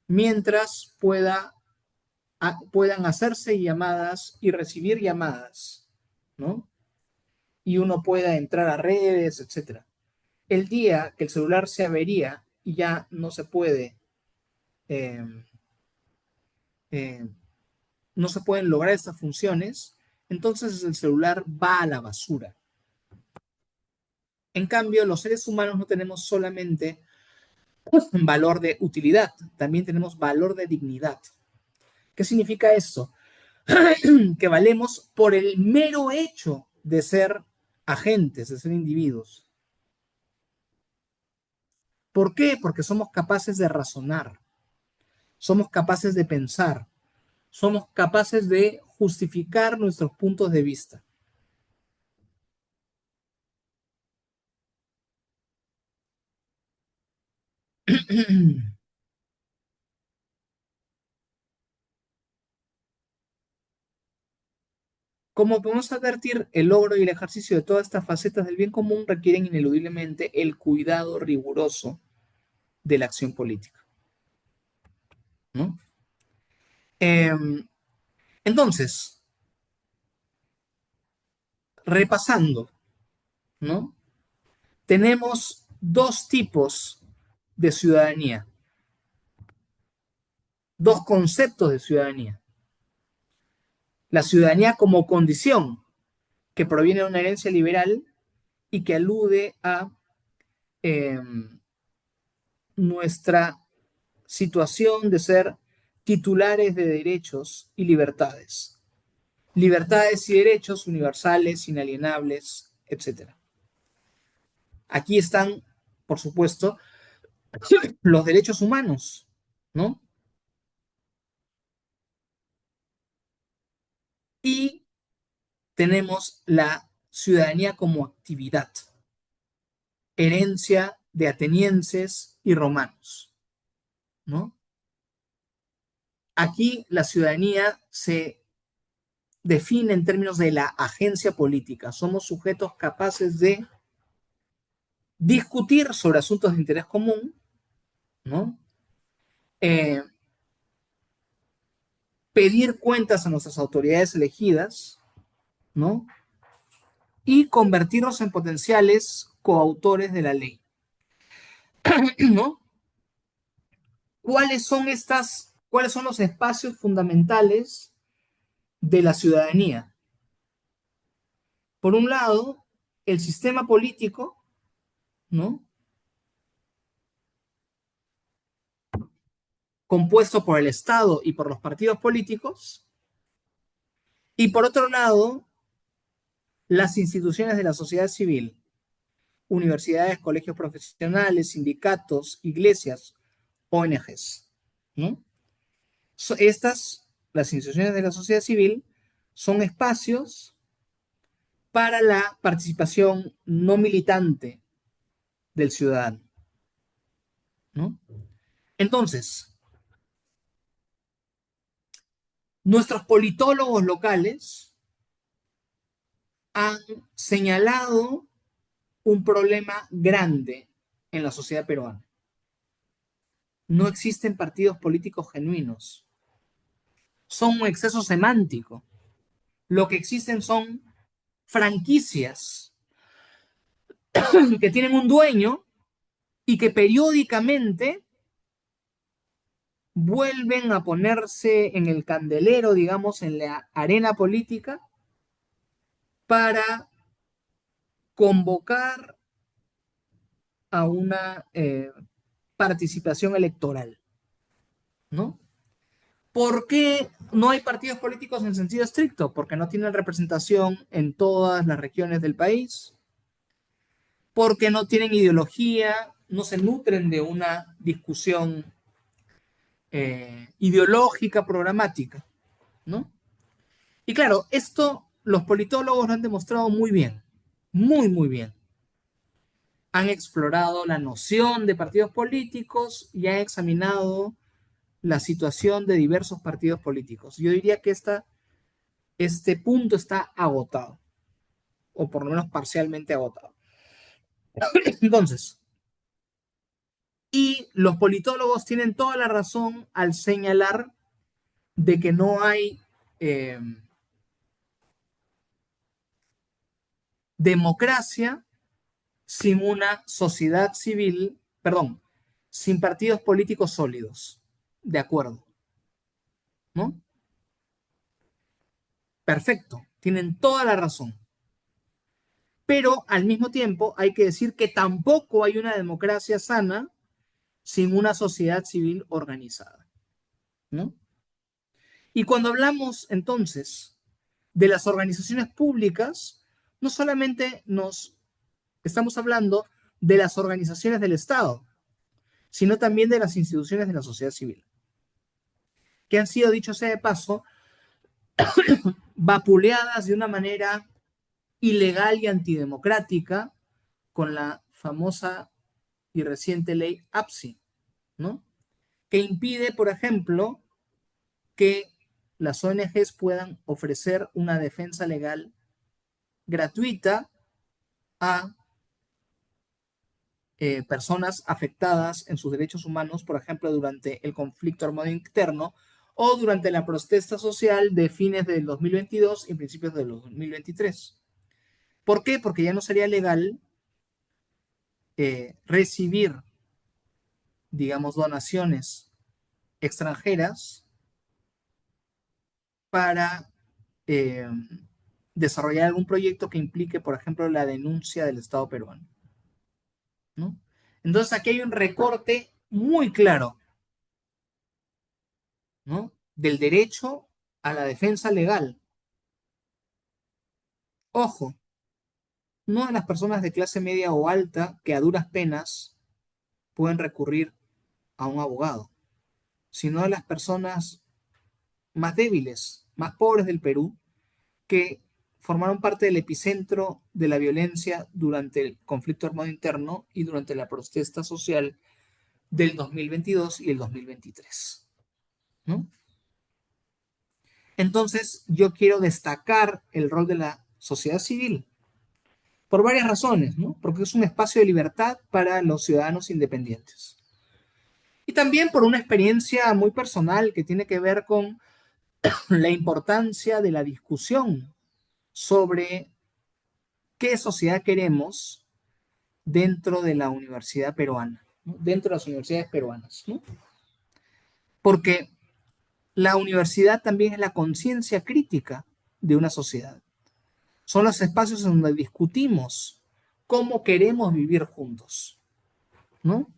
mientras puedan hacerse llamadas y recibir llamadas, ¿no? Y uno pueda entrar a redes, etcétera. El día que el celular se avería y ya no se puede, eh, eh, no se pueden lograr estas funciones, entonces el celular va a la basura. En cambio, los seres humanos no tenemos solamente valor de utilidad, también tenemos valor de dignidad. ¿Qué significa esto? Que valemos por el mero hecho de ser agentes, de ser individuos. ¿Por qué? Porque somos capaces de razonar, somos capaces de pensar, somos capaces de justificar nuestros puntos de vista. Como podemos advertir, el logro y el ejercicio de todas estas facetas del bien común requieren ineludiblemente el cuidado riguroso de la acción política, ¿no? Eh, entonces, repasando, ¿no? Tenemos dos tipos de ciudadanía, dos conceptos de ciudadanía. La ciudadanía como condición, que proviene de una herencia liberal y que alude a eh, nuestra situación de ser titulares de derechos y libertades. Libertades y derechos universales, inalienables, etcétera. Aquí están, por supuesto, los derechos humanos, ¿no? Y tenemos la ciudadanía como actividad, herencia de atenienses y romanos, ¿no? Aquí la ciudadanía se define en términos de la agencia política. Somos sujetos capaces de discutir sobre asuntos de interés común, ¿no? Eh, pedir cuentas a nuestras autoridades elegidas, ¿no? Y convertirnos en potenciales coautores de la ley, ¿no? ¿Cuáles son los espacios fundamentales de la ciudadanía? Por un lado, el sistema político, ¿no? Compuesto por el Estado y por los partidos políticos, y por otro lado, las instituciones de la sociedad civil, universidades, colegios profesionales, sindicatos, iglesias, ONGs, ¿no? Estas, las instituciones de la sociedad civil, son espacios para la participación no militante del ciudadano, ¿no? Entonces, nuestros politólogos locales han señalado un problema grande en la sociedad peruana. No existen partidos políticos genuinos. Son un exceso semántico. Lo que existen son franquicias que tienen un dueño y que periódicamente vuelven a ponerse en el candelero, digamos, en la arena política para convocar a una participación electoral, ¿no? ¿Por qué no hay partidos políticos en sentido estricto? Porque no tienen representación en todas las regiones del país, porque no tienen ideología, no se nutren de una discusión ideológica, programática, ¿no? Y claro, esto los politólogos lo han demostrado muy bien, muy, muy bien. Han explorado la noción de partidos políticos y han examinado la situación de diversos partidos políticos. Yo diría que este punto está agotado, o por lo menos parcialmente agotado. Entonces, y los politólogos tienen toda la razón al señalar de que no hay eh, democracia sin una sociedad civil, perdón, sin partidos políticos sólidos. De acuerdo, ¿no? Perfecto, tienen toda la razón. Pero al mismo tiempo hay que decir que tampoco hay una democracia sana sin una sociedad civil organizada, ¿no? Y cuando hablamos entonces de las organizaciones públicas, no solamente nos estamos hablando de las organizaciones del Estado, sino también de las instituciones de la sociedad civil, que han sido, dicho sea de paso, vapuleadas de una manera ilegal y antidemocrática con la famosa y reciente ley APSI, ¿no? Que impide, por ejemplo, que las ONGs puedan ofrecer una defensa legal gratuita a personas afectadas en sus derechos humanos, por ejemplo, durante el conflicto armado interno o durante la protesta social de fines del 2022 y principios del 2023. ¿Por qué? Porque ya no sería legal recibir, digamos, donaciones extranjeras para eh, desarrollar algún proyecto que implique, por ejemplo, la denuncia del Estado peruano, ¿no? Entonces aquí hay un recorte muy claro, ¿no? Del derecho a la defensa legal. Ojo, no a las personas de clase media o alta que a duras penas pueden recurrir a un abogado, sino a las personas más débiles, más pobres del Perú, que formaron parte del epicentro de la violencia durante el conflicto armado interno y durante la protesta social del 2022 y el 2023, ¿no? Entonces, yo quiero destacar el rol de la sociedad civil por varias razones, ¿no? Porque es un espacio de libertad para los ciudadanos independientes. Y también por una experiencia muy personal que tiene que ver con la importancia de la discusión sobre qué sociedad queremos dentro de la universidad peruana, ¿no? Dentro de las universidades peruanas, ¿no? Porque la universidad también es la conciencia crítica de una sociedad. Son los espacios en donde discutimos cómo queremos vivir juntos, ¿no?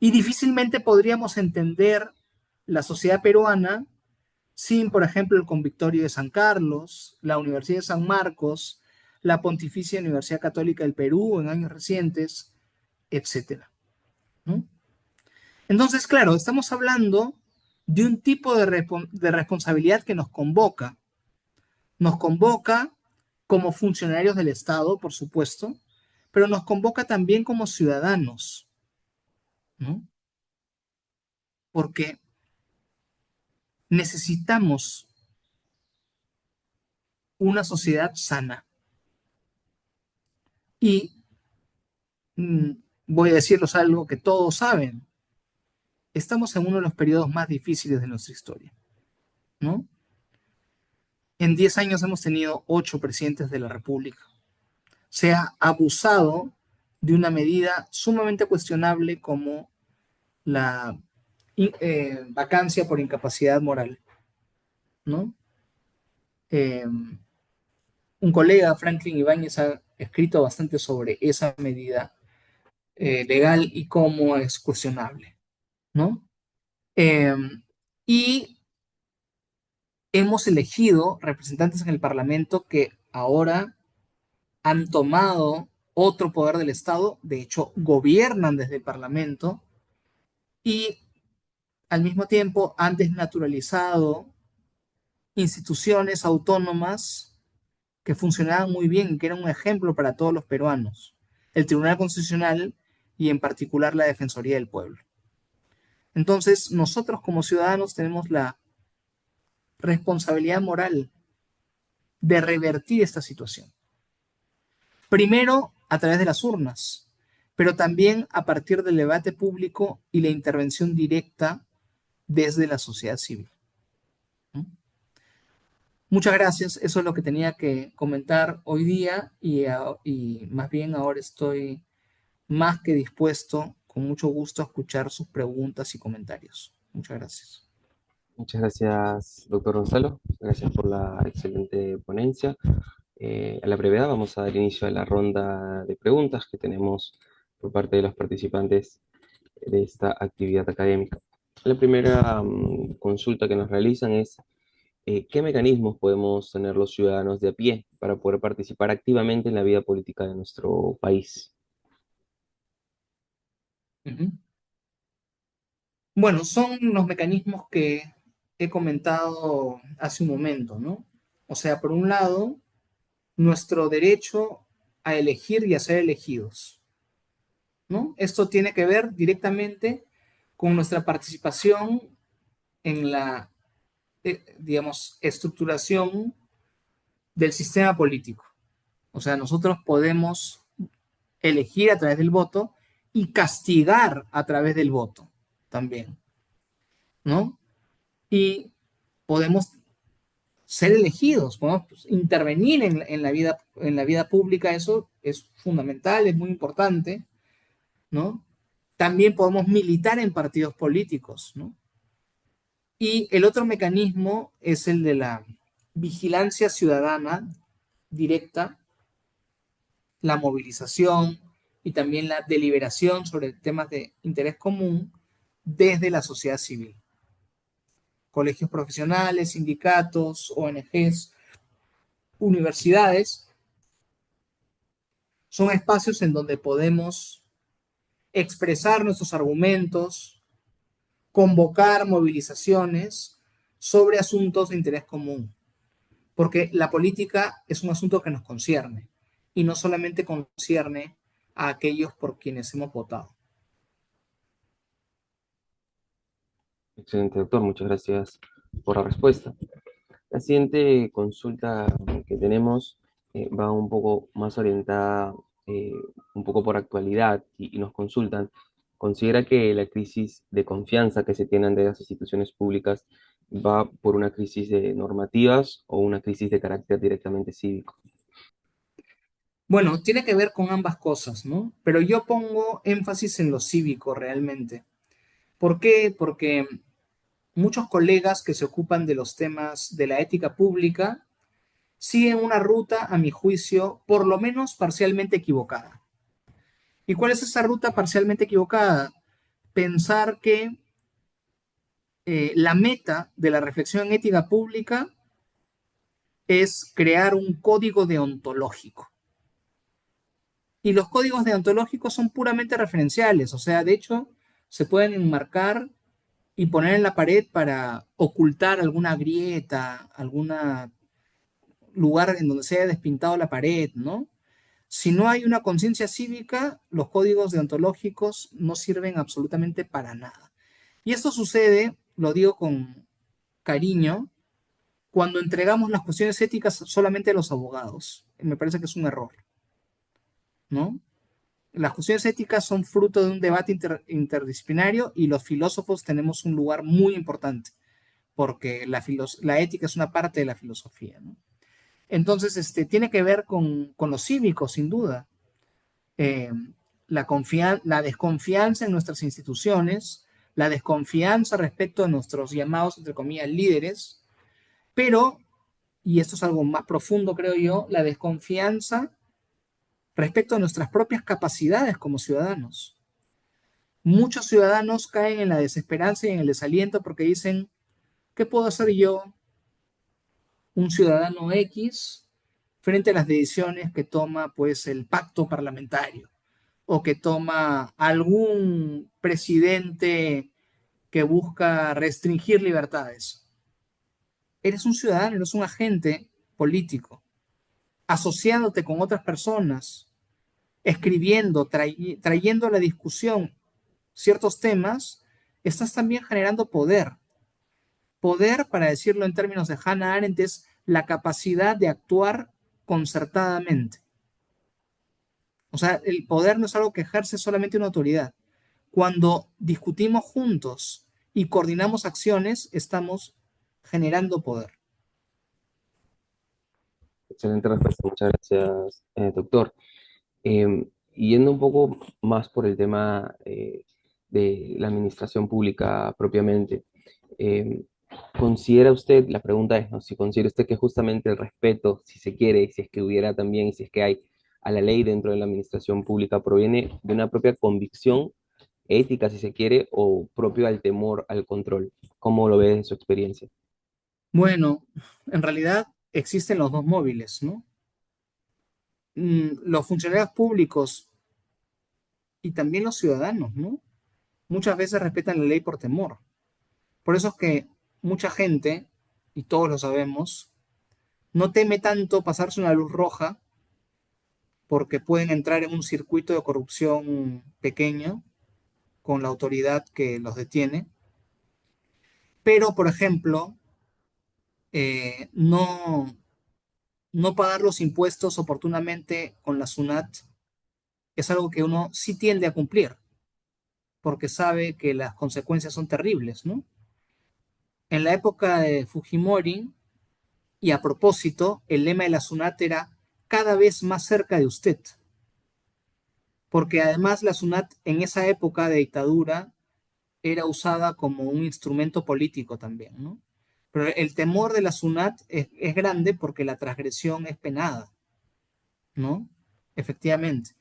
Y difícilmente podríamos entender la sociedad peruana sin, por ejemplo, el Convictorio de San Carlos, la Universidad de San Marcos, la Pontificia Universidad Católica del Perú en años recientes, etcétera, ¿no? Entonces, claro, estamos hablando de un tipo de responsabilidad que nos convoca como funcionarios del Estado, por supuesto, pero nos convoca también como ciudadanos, ¿no? Porque necesitamos una sociedad sana. Y mm, voy a decirles algo que todos saben, estamos en uno de los periodos más difíciles de nuestra historia, ¿no? En 10 años hemos tenido 8 presidentes de la República. Se ha abusado de una medida sumamente cuestionable como la vacancia por incapacidad moral, ¿no? Eh, un colega, Franklin Ibáñez, ha escrito bastante sobre esa medida legal y cómo es cuestionable, ¿no? Eh, y hemos elegido representantes en el Parlamento que ahora han tomado otro poder del Estado, de hecho, gobiernan desde el Parlamento y al mismo tiempo han desnaturalizado instituciones autónomas que funcionaban muy bien, que eran un ejemplo para todos los peruanos. El Tribunal Constitucional y en particular la Defensoría del Pueblo. Entonces, nosotros como ciudadanos tenemos la responsabilidad moral de revertir esta situación. Primero, a través de las urnas, pero también a partir del debate público y la intervención directa desde la sociedad civil. Muchas gracias, eso es lo que tenía que comentar hoy día y más bien ahora estoy más que dispuesto, con mucho gusto, a escuchar sus preguntas y comentarios. Muchas gracias. Muchas gracias, doctor Gonzalo. Gracias por la excelente ponencia. A la brevedad vamos a dar inicio a la ronda de preguntas que tenemos por parte de los participantes de esta actividad académica. La primera consulta que nos realizan es ¿qué mecanismos podemos tener los ciudadanos de a pie para poder participar activamente en la vida política de nuestro país? Ujú. Bueno, son los mecanismos que he comentado hace un momento, ¿no? O sea, por un lado, nuestro derecho a elegir y a ser elegidos, ¿no? Esto tiene que ver directamente con nuestra participación en la, digamos, estructuración del sistema político. O sea, nosotros podemos elegir a través del voto y castigar a través del voto también, ¿no? Y podemos ser elegidos, podemos intervenir en la vida pública, eso es fundamental, es muy importante, ¿no? También podemos militar en partidos políticos, ¿no? Y el otro mecanismo es el de la vigilancia ciudadana directa, la movilización y también la deliberación sobre temas de interés común desde la sociedad civil. Colegios profesionales, sindicatos, ONGs, universidades, son espacios en donde podemos expresar nuestros argumentos, convocar movilizaciones sobre asuntos de interés común, porque la política es un asunto que nos concierne y no solamente concierne a aquellos por quienes hemos votado. Excelente, doctor. Muchas gracias por la respuesta. La siguiente consulta que tenemos va un poco más orientada, eh, un poco por actualidad y nos consultan. ¿Considera que la crisis de confianza que se tiene ante las instituciones públicas va por una crisis de normativas o una crisis de carácter directamente cívico? Bueno, tiene que ver con ambas cosas, ¿no? Pero yo pongo énfasis en lo cívico realmente. ¿Por qué? Porque muchos colegas que se ocupan de los temas de la ética pública siguen una ruta, a mi juicio, por lo menos parcialmente equivocada. ¿Y cuál es esa ruta parcialmente equivocada? Pensar que la meta de la reflexión ética pública es crear un código deontológico. Y los códigos deontológicos son puramente referenciales, o sea, de hecho, se pueden enmarcar y poner en la pared para ocultar alguna grieta, algún lugar en donde se haya despintado la pared, ¿no? Si no hay una conciencia cívica, los códigos deontológicos no sirven absolutamente para nada. Y esto sucede, lo digo con cariño, cuando entregamos las cuestiones éticas solamente a los abogados. Me parece que es un error, ¿no? Las cuestiones éticas son fruto de un debate interdisciplinario y los filósofos tenemos un lugar muy importante, porque la ética es una parte de la filosofía, ¿no? Entonces, tiene que ver con lo cívico, sin duda. Eh, la desconfianza en nuestras instituciones, la desconfianza respecto a nuestros llamados, entre comillas, líderes, pero, y esto es algo más profundo, creo yo, la desconfianza respecto a nuestras propias capacidades como ciudadanos. Muchos ciudadanos caen en la desesperanza y en el desaliento porque dicen, ¿qué puedo hacer yo, un ciudadano X, frente a las decisiones que toma pues el pacto parlamentario o que toma algún presidente que busca restringir libertades? Eres un ciudadano, eres un agente político, asociándote con otras personas, escribiendo, trayendo a la discusión ciertos temas, estás también generando poder. Poder, para decirlo en términos de Hannah Arendt, es la capacidad de actuar concertadamente. O sea, el poder no es algo que ejerce solamente una autoridad. Cuando discutimos juntos y coordinamos acciones, estamos generando poder. Excelente respuesta, muchas gracias, doctor. Yendo un poco más por el tema de la administración pública propiamente, em, ¿considera usted, la pregunta es, ¿no? Si considera usted que justamente el respeto, si se quiere, si es que hubiera también, si es que hay a la ley dentro de la administración pública, proviene de una propia convicción ética, si se quiere, o propio al temor al control? ¿Cómo lo ve en su experiencia? Bueno, en realidad existen los dos móviles, ¿no? Los funcionarios públicos y también los ciudadanos, ¿no? Muchas veces respetan la ley por temor. Por eso es que mucha gente, y todos lo sabemos, no teme tanto pasarse una luz roja porque pueden entrar en un circuito de corrupción pequeño con la autoridad que los detiene. Pero, por ejemplo, no pagar los impuestos oportunamente con la SUNAT es algo que uno sí tiende a cumplir, porque sabe que las consecuencias son terribles, ¿no? En la época de Fujimori, y a propósito, el lema de la SUNAT era cada vez más cerca de usted, porque además la SUNAT en esa época de dictadura era usada como un instrumento político también, ¿no? Pero el temor de la SUNAT es grande porque la transgresión es penada, ¿no? Efectivamente.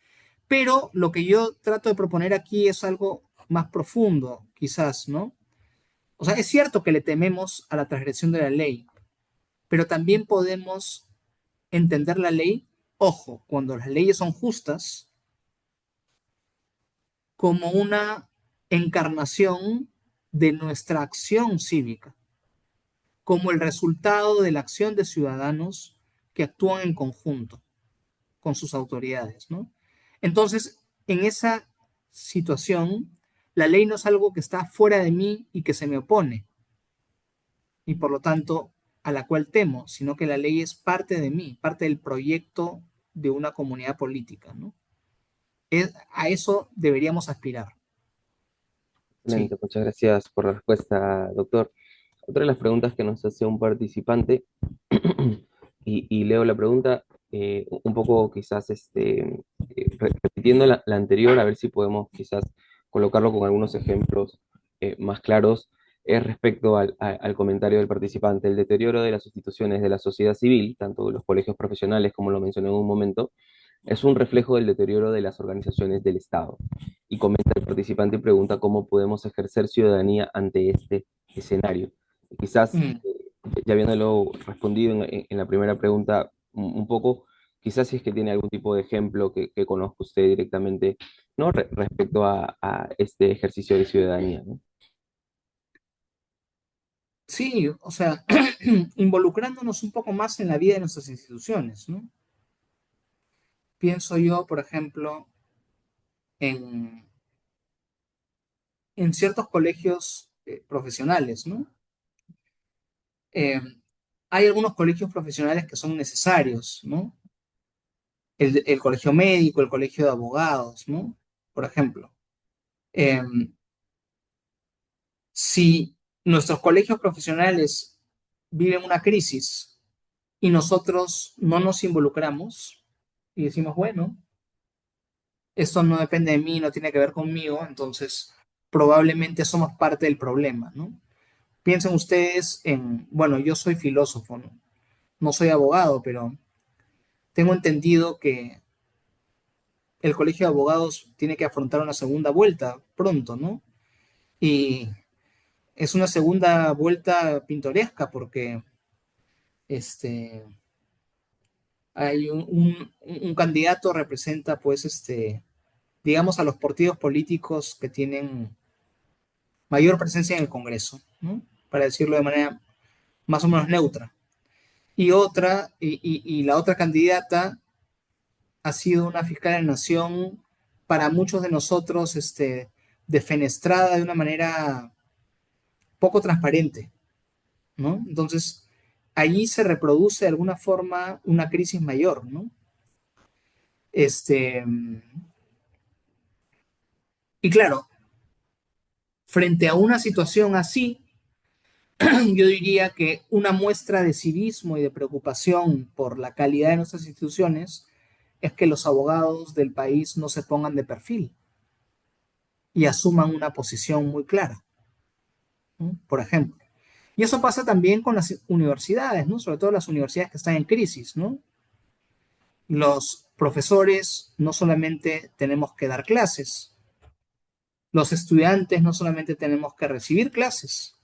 Pero lo que yo trato de proponer aquí es algo más profundo, quizás, ¿no? O sea, es cierto que le tememos a la transgresión de la ley, pero también podemos entender la ley, ojo, cuando las leyes son justas, como una encarnación de nuestra acción cívica, como el resultado de la acción de ciudadanos que actúan en conjunto con sus autoridades, ¿no? Entonces, en esa situación, la ley no es algo que está fuera de mí y que se me opone, y por lo tanto a la cual temo, sino que la ley es parte de mí, parte del proyecto de una comunidad política, ¿no? A eso deberíamos aspirar. Sí. Excelente, muchas gracias por la respuesta, doctor. Otra de las preguntas que nos hace un participante, y leo la pregunta un poco quizás repitiendo la anterior, a ver si podemos quizás colocarlo con algunos ejemplos más claros, es respecto al comentario del participante. El deterioro de las instituciones de la sociedad civil, tanto de los colegios profesionales como lo mencioné en un momento, es un reflejo del deterioro de las organizaciones del Estado. Y comenta el participante y pregunta cómo podemos ejercer ciudadanía ante este escenario. Quizás, Mm. ya habiéndolo respondido en la primera pregunta un poco, quizás si es que tiene algún tipo de ejemplo que conozca usted directamente, ¿no? Respecto a este ejercicio de ciudadanía, ¿no? Sí, o sea, involucrándonos un poco más en la vida de nuestras instituciones, ¿no? Pienso yo, por ejemplo, en, en ciertos colegios profesionales, ¿no? Eh, Hay algunos colegios profesionales que son necesarios, ¿no? El colegio médico, el colegio de abogados, ¿no? Por ejemplo. Eh, si nuestros colegios profesionales viven una crisis y nosotros no nos involucramos y decimos, bueno, esto no depende de mí, no tiene que ver conmigo, entonces probablemente somos parte del problema, ¿no? Piensen ustedes en, bueno, yo soy filósofo, ¿no? No soy abogado, pero tengo entendido que el Colegio de Abogados tiene que afrontar una segunda vuelta pronto, ¿no? Y es una segunda vuelta pintoresca porque este, hay un candidato representa, pues, digamos, a los partidos políticos que tienen mayor presencia en el Congreso, ¿no? Para decirlo de manera más o menos neutra. Y la otra candidata ha sido una fiscal de la nación para muchos de nosotros, defenestrada de una manera poco transparente, ¿no? Entonces, allí se reproduce de alguna forma una crisis mayor, ¿no? Este, y claro, frente a una situación así, yo diría que una muestra de civismo y de preocupación por la calidad de nuestras instituciones es que los abogados del país no se pongan de perfil y asuman una posición muy clara, ¿no? Por ejemplo. Y eso pasa también con las universidades, ¿no? Sobre todo las universidades que están en crisis, ¿no? Los profesores no solamente tenemos que dar clases, los estudiantes no solamente tenemos que recibir clases.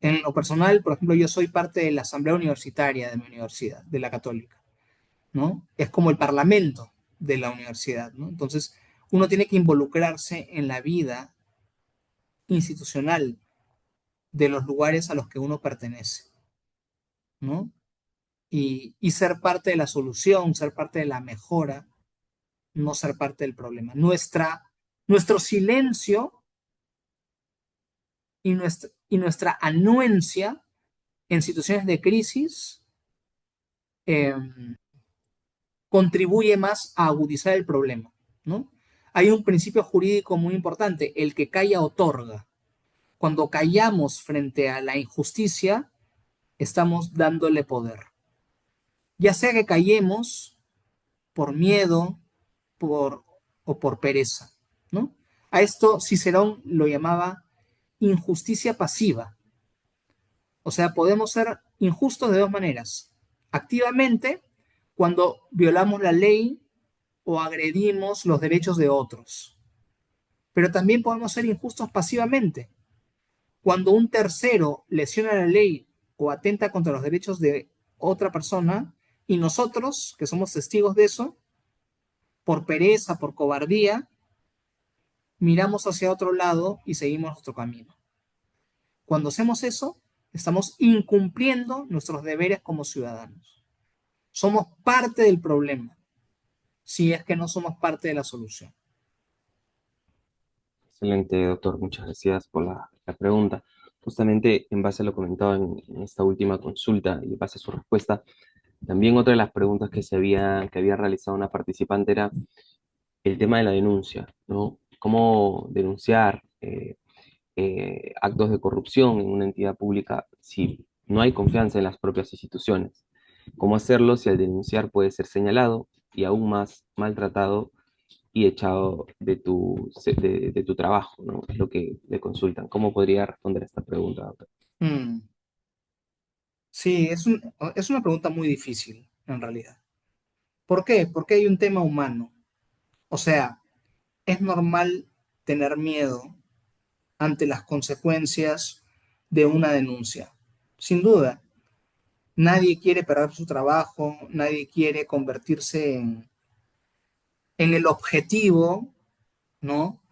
En lo personal, por ejemplo, yo soy parte de la asamblea universitaria de mi universidad, de la Católica, ¿no? Es como el parlamento de la universidad, ¿no? Entonces, uno tiene que involucrarse en la vida institucional de los lugares a los que uno pertenece, ¿no? Y ser parte de la solución, ser parte de la mejora, no ser parte del problema. Nuestro silencio y nuestra anuencia en situaciones de crisis eh, contribuye más a agudizar el problema, ¿no? Hay un principio jurídico muy importante, el que calla otorga. Cuando callamos frente a la injusticia, estamos dándole poder. Ya sea que callemos por miedo por, o por pereza, ¿no? A esto Cicerón lo llamaba injusticia pasiva. O sea, podemos ser injustos de dos maneras. Activamente, cuando violamos la ley o agredimos los derechos de otros. Pero también podemos ser injustos pasivamente, cuando un tercero lesiona la ley o atenta contra los derechos de otra persona y nosotros, que somos testigos de eso, por pereza, por cobardía, miramos hacia otro lado y seguimos nuestro camino. Cuando hacemos eso, estamos incumpliendo nuestros deberes como ciudadanos. Somos parte del problema, si es que no somos parte de la solución. Excelente, doctor. Muchas gracias por la pregunta. Justamente en base a lo comentado en esta última consulta y en base a su respuesta, también otra de las preguntas que había realizado una participante era el tema de la denuncia, ¿no? ¿Cómo denunciar actos de corrupción en una entidad pública si no hay confianza en las propias instituciones? ¿Cómo hacerlo si al denunciar puede ser señalado y aún más maltratado y echado de tu trabajo, ¿no? Es lo que le consultan. ¿Cómo podría responder a esta pregunta, doctor? Mm, sí, es una pregunta muy difícil, en realidad. ¿Por qué? Porque hay un tema humano. O sea, es normal tener miedo ante las consecuencias de una denuncia. Sin duda, nadie quiere perder su trabajo, nadie quiere convertirse en el objetivo, ¿no?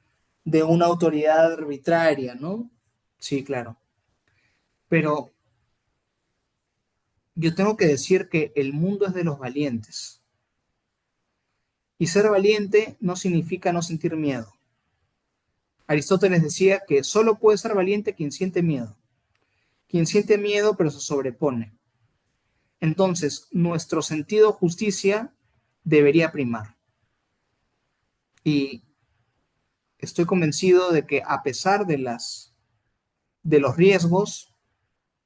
De una autoridad arbitraria, ¿no? Sí, claro. Pero yo tengo que decir que el mundo es de los valientes. Y ser valiente no significa no sentir miedo. Aristóteles decía que solo puede ser valiente quien siente miedo. Quien siente miedo pero se sobrepone. Entonces, nuestro sentido de justicia debería primar. Y estoy convencido de que a pesar de los riesgos,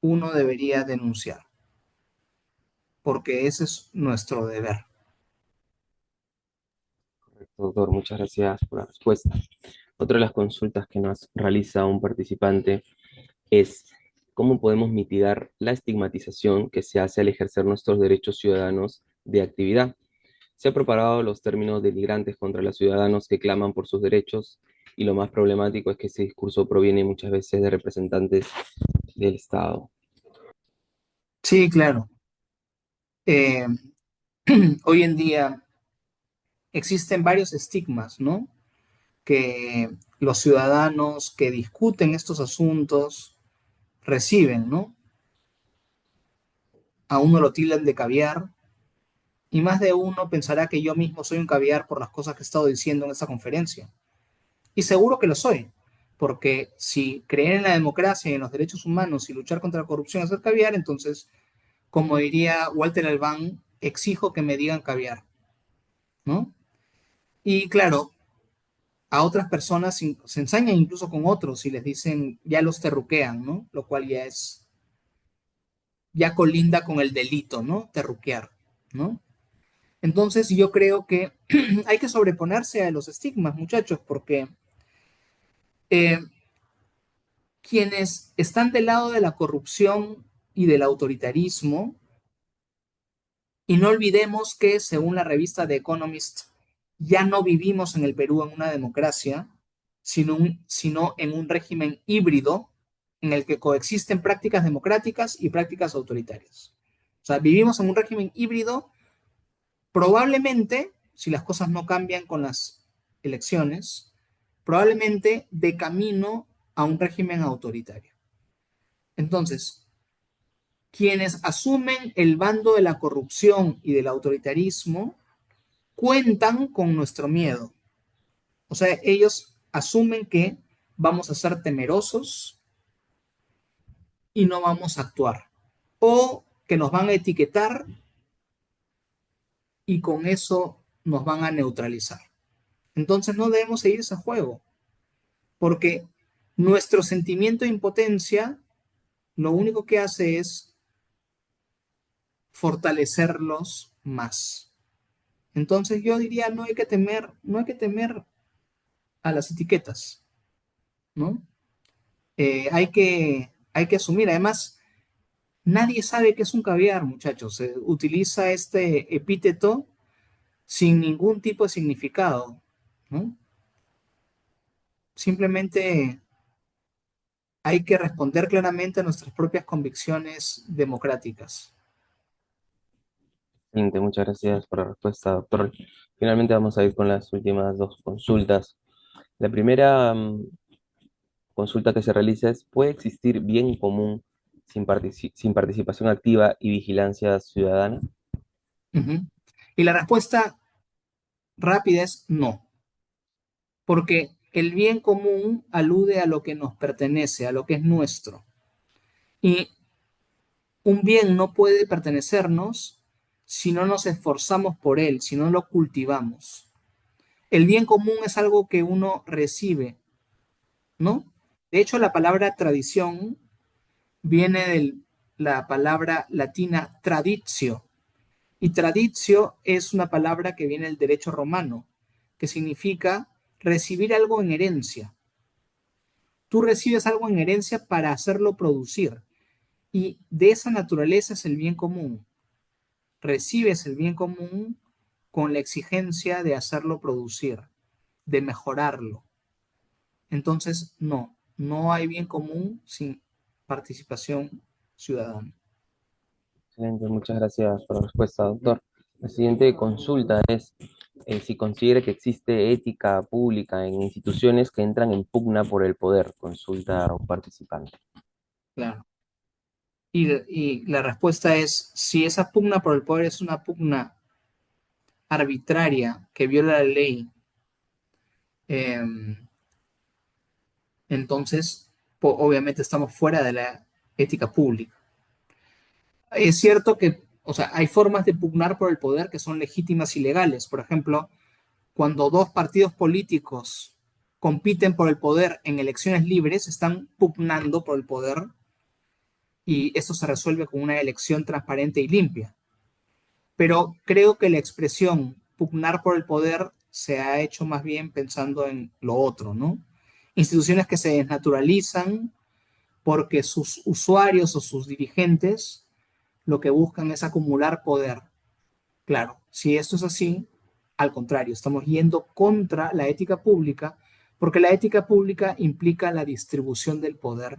uno debería denunciar, porque ese es nuestro deber. Correcto, doctor, muchas gracias por la respuesta. Otra de las consultas que nos realiza un participante es cómo podemos mitigar la estigmatización que se hace al ejercer nuestros derechos ciudadanos de actividad. Se ha propagado los términos denigrantes contra los ciudadanos que claman por sus derechos y lo más problemático es que ese discurso proviene muchas veces de representantes del Estado. Sí, claro. Eh, Hoy en día existen varios estigmas, ¿no? Que los ciudadanos que discuten estos asuntos reciben, ¿no? A uno lo tildan de caviar y más de uno pensará que yo mismo soy un caviar por las cosas que he estado diciendo en esta conferencia. Y seguro que lo soy, porque si creer en la democracia y en los derechos humanos y luchar contra la corrupción es ser caviar, entonces, como diría Walter Albán, exijo que me digan caviar, ¿no? Y claro, a otras personas se ensañan incluso con otros y les dicen, ya los terruquean, ¿no? Lo cual ya colinda con el delito, ¿no? Terruquear, ¿no? Entonces yo creo que hay que sobreponerse a los estigmas, muchachos, porque eh, quienes están del lado de la corrupción y del autoritarismo, y no olvidemos que según la revista The Economist, ya no vivimos en el Perú en una democracia, sino en un régimen híbrido en el que coexisten prácticas democráticas y prácticas autoritarias. O sea, vivimos en un régimen híbrido, probablemente, si las cosas no cambian con las elecciones, probablemente de camino a un régimen autoritario. Entonces, quienes asumen el bando de la corrupción y del autoritarismo cuentan con nuestro miedo. O sea, ellos asumen que vamos a ser temerosos y no vamos a actuar. O que nos van a etiquetar y con eso nos van a neutralizar. Entonces no debemos seguir ese juego, porque nuestro sentimiento de impotencia lo único que hace es fortalecerlos más. Entonces yo diría, no hay que temer a las etiquetas, ¿no? Hay que asumir, además, nadie sabe qué es un caviar, muchachos. Se utiliza este epíteto sin ningún tipo de significado, ¿no? Simplemente hay que responder claramente a nuestras propias convicciones democráticas. Excelente, muchas gracias por la respuesta, doctor. Finalmente vamos a ir con las últimas dos consultas. La primera consulta que se realiza es, ¿puede existir bien común sin participación activa y vigilancia ciudadana? Ujú. Y la respuesta rápida es no, porque el bien común alude a lo que nos pertenece, a lo que es nuestro. Y un bien no puede pertenecernos si no nos esforzamos por él, si no lo cultivamos. El bien común es algo que uno recibe, ¿no? De hecho, la palabra tradición viene de la palabra latina traditio, y traditio es una palabra que viene del derecho romano, que significa recibir algo en herencia. Tú recibes algo en herencia para hacerlo producir, y de esa naturaleza es el bien común. Recibes el bien común con la exigencia de hacerlo producir, de mejorarlo. Entonces, no hay bien común sin participación ciudadana. Excelente, muchas gracias por la respuesta, doctor. La siguiente consulta es si considera que existe ética pública en instituciones que entran en pugna por el poder. Consulta a un participante. Claro. Y la respuesta es, si esa pugna por el poder es una pugna arbitraria que viola la ley, eh, entonces obviamente estamos fuera de la ética pública. Es cierto que, o sea, hay formas de pugnar por el poder que son legítimas y legales. Por ejemplo, cuando dos partidos políticos compiten por el poder en elecciones libres, están pugnando por el poder y eso se resuelve con una elección transparente y limpia. Pero creo que la expresión pugnar por el poder se ha hecho más bien pensando en lo otro, ¿no? Instituciones que se desnaturalizan porque sus usuarios o sus dirigentes lo que buscan es acumular poder. Claro, Si esto es así, al contrario, estamos yendo contra la ética pública, porque la ética pública implica la distribución del poder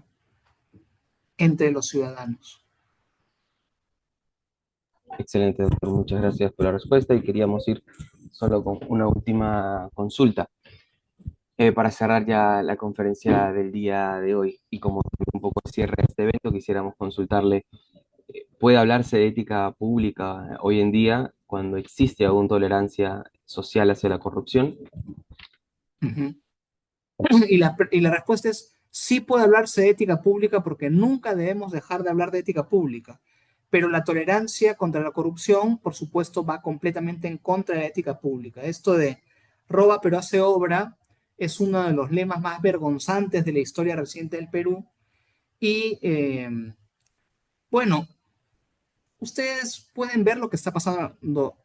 entre los ciudadanos. Excelente, doctor. Muchas gracias por la respuesta y queríamos ir solo con una última consulta para cerrar ya la conferencia del día de hoy. Y como un poco cierre de este evento, quisiéramos consultarle, ¿puede hablarse de ética pública hoy en día cuando existe aún tolerancia social hacia la corrupción? Ujú. Y la respuesta es, sí puede hablarse de ética pública porque nunca debemos dejar de hablar de ética pública, pero la tolerancia contra la corrupción, por supuesto, va completamente en contra de la ética pública. Esto de roba pero hace obra es uno de los lemas más vergonzantes de la historia reciente del Perú. Y bueno, ustedes pueden ver lo que está pasando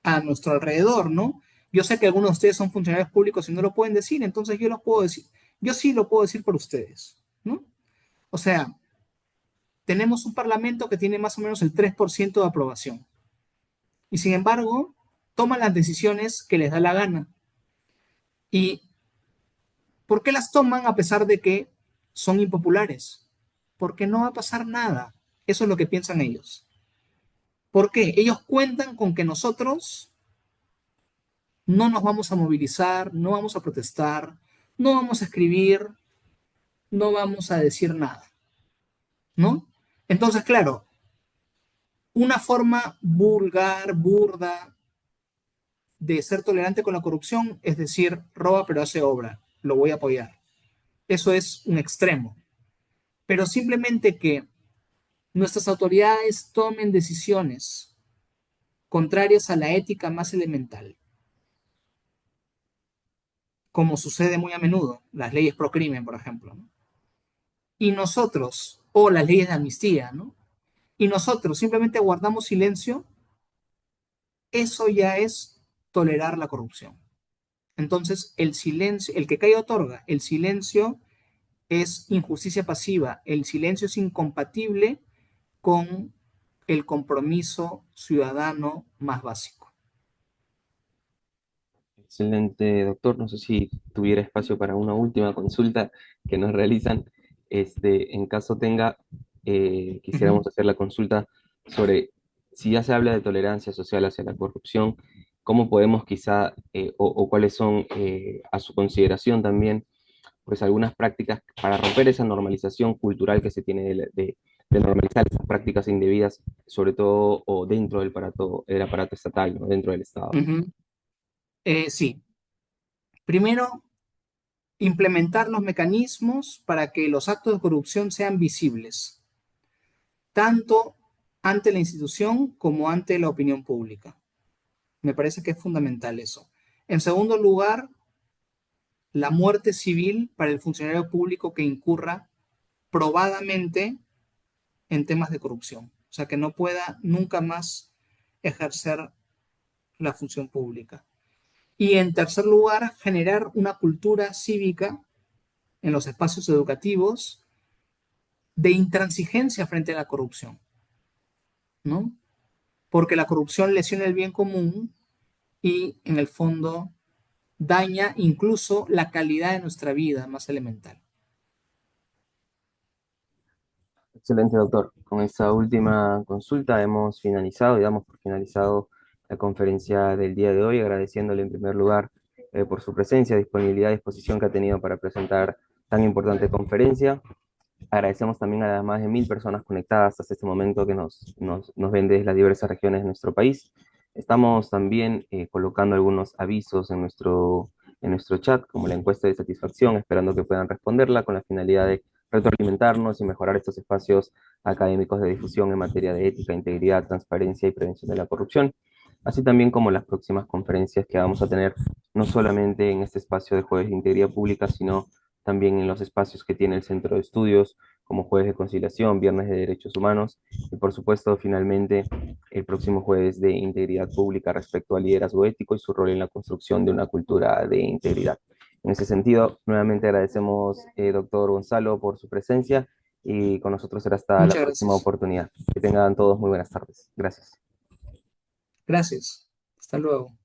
a nuestro alrededor, ¿no? Yo sé que algunos de ustedes son funcionarios públicos y no lo pueden decir, entonces yo lo puedo decir, yo sí lo puedo decir por ustedes, ¿no? O sea, tenemos un parlamento que tiene más o menos el 3% de aprobación y sin embargo toman las decisiones que les da la gana. ¿Y por qué las toman a pesar de que son impopulares? Porque no va a pasar nada. Eso es lo que piensan ellos. ¿Por qué? Ellos cuentan con que nosotros no nos vamos a movilizar, no vamos a protestar, no vamos a escribir, no vamos a decir nada, ¿no? Entonces, claro, una forma vulgar, burda de ser tolerante con la corrupción es decir, roba pero hace obra, lo voy a apoyar. Eso es un extremo. Pero simplemente que nuestras autoridades tomen decisiones contrarias a la ética más elemental, como sucede muy a menudo, las leyes pro crimen, por ejemplo, ¿no? Y nosotros, o las leyes de amnistía, ¿no? Y nosotros simplemente guardamos silencio, eso ya es tolerar la corrupción. Entonces, el silencio, el que cae otorga, el silencio es injusticia pasiva, el silencio es incompatible con el compromiso ciudadano más básico. Excelente, doctor. No sé si tuviera espacio para una última consulta que nos realizan. En caso tenga, Uh -huh. quisiéramos hacer la consulta sobre si ya se habla de tolerancia social hacia la corrupción, cómo podemos quizá, o cuáles son, a su consideración también, pues algunas prácticas para romper esa normalización cultural que se tiene de normalizar esas prácticas indebidas, sobre todo o dentro del aparato estatal, ¿no? Dentro del Estado. Uh -huh. Sí, primero, implementar los mecanismos para que los actos de corrupción sean visibles, tanto ante la institución como ante la opinión pública. Me parece que es fundamental eso. En segundo lugar, la muerte civil para el funcionario público que incurra probadamente en temas de corrupción. O sea, que no pueda nunca más ejercer la función pública. Y en tercer lugar, generar una cultura cívica en los espacios educativos de intransigencia frente a la corrupción, ¿no? Porque la corrupción lesiona el bien común y en el fondo daña incluso la calidad de nuestra vida más elemental. Excelente, doctor. Con esta última consulta hemos finalizado y damos por finalizado la conferencia del día de hoy, agradeciéndole en primer lugar por su presencia, disponibilidad y disposición que ha tenido para presentar tan importante conferencia. Agradecemos también a las más de 1000 personas conectadas hasta este momento que nos ven desde las diversas regiones de nuestro país. Estamos también colocando algunos avisos en nuestro chat, como la encuesta de satisfacción, esperando que puedan responderla con la finalidad de retroalimentarnos y mejorar estos espacios académicos de difusión en materia de ética, integridad, transparencia y prevención de la corrupción, así también como las próximas conferencias que vamos a tener, no solamente en este espacio de Jueves de Integridad Pública, sino también en los espacios que tiene el Centro de Estudios, como Jueves de Conciliación, Viernes de Derechos Humanos y por supuesto finalmente el próximo Jueves de Integridad Pública respecto al liderazgo ético y su rol en la construcción de una cultura de integridad. En ese sentido, nuevamente agradecemos, doctor Gonzalo, por su presencia y con nosotros será hasta la Muchas próxima gracias. oportunidad. Que tengan todos muy buenas tardes. Gracias. Gracias. Hasta luego.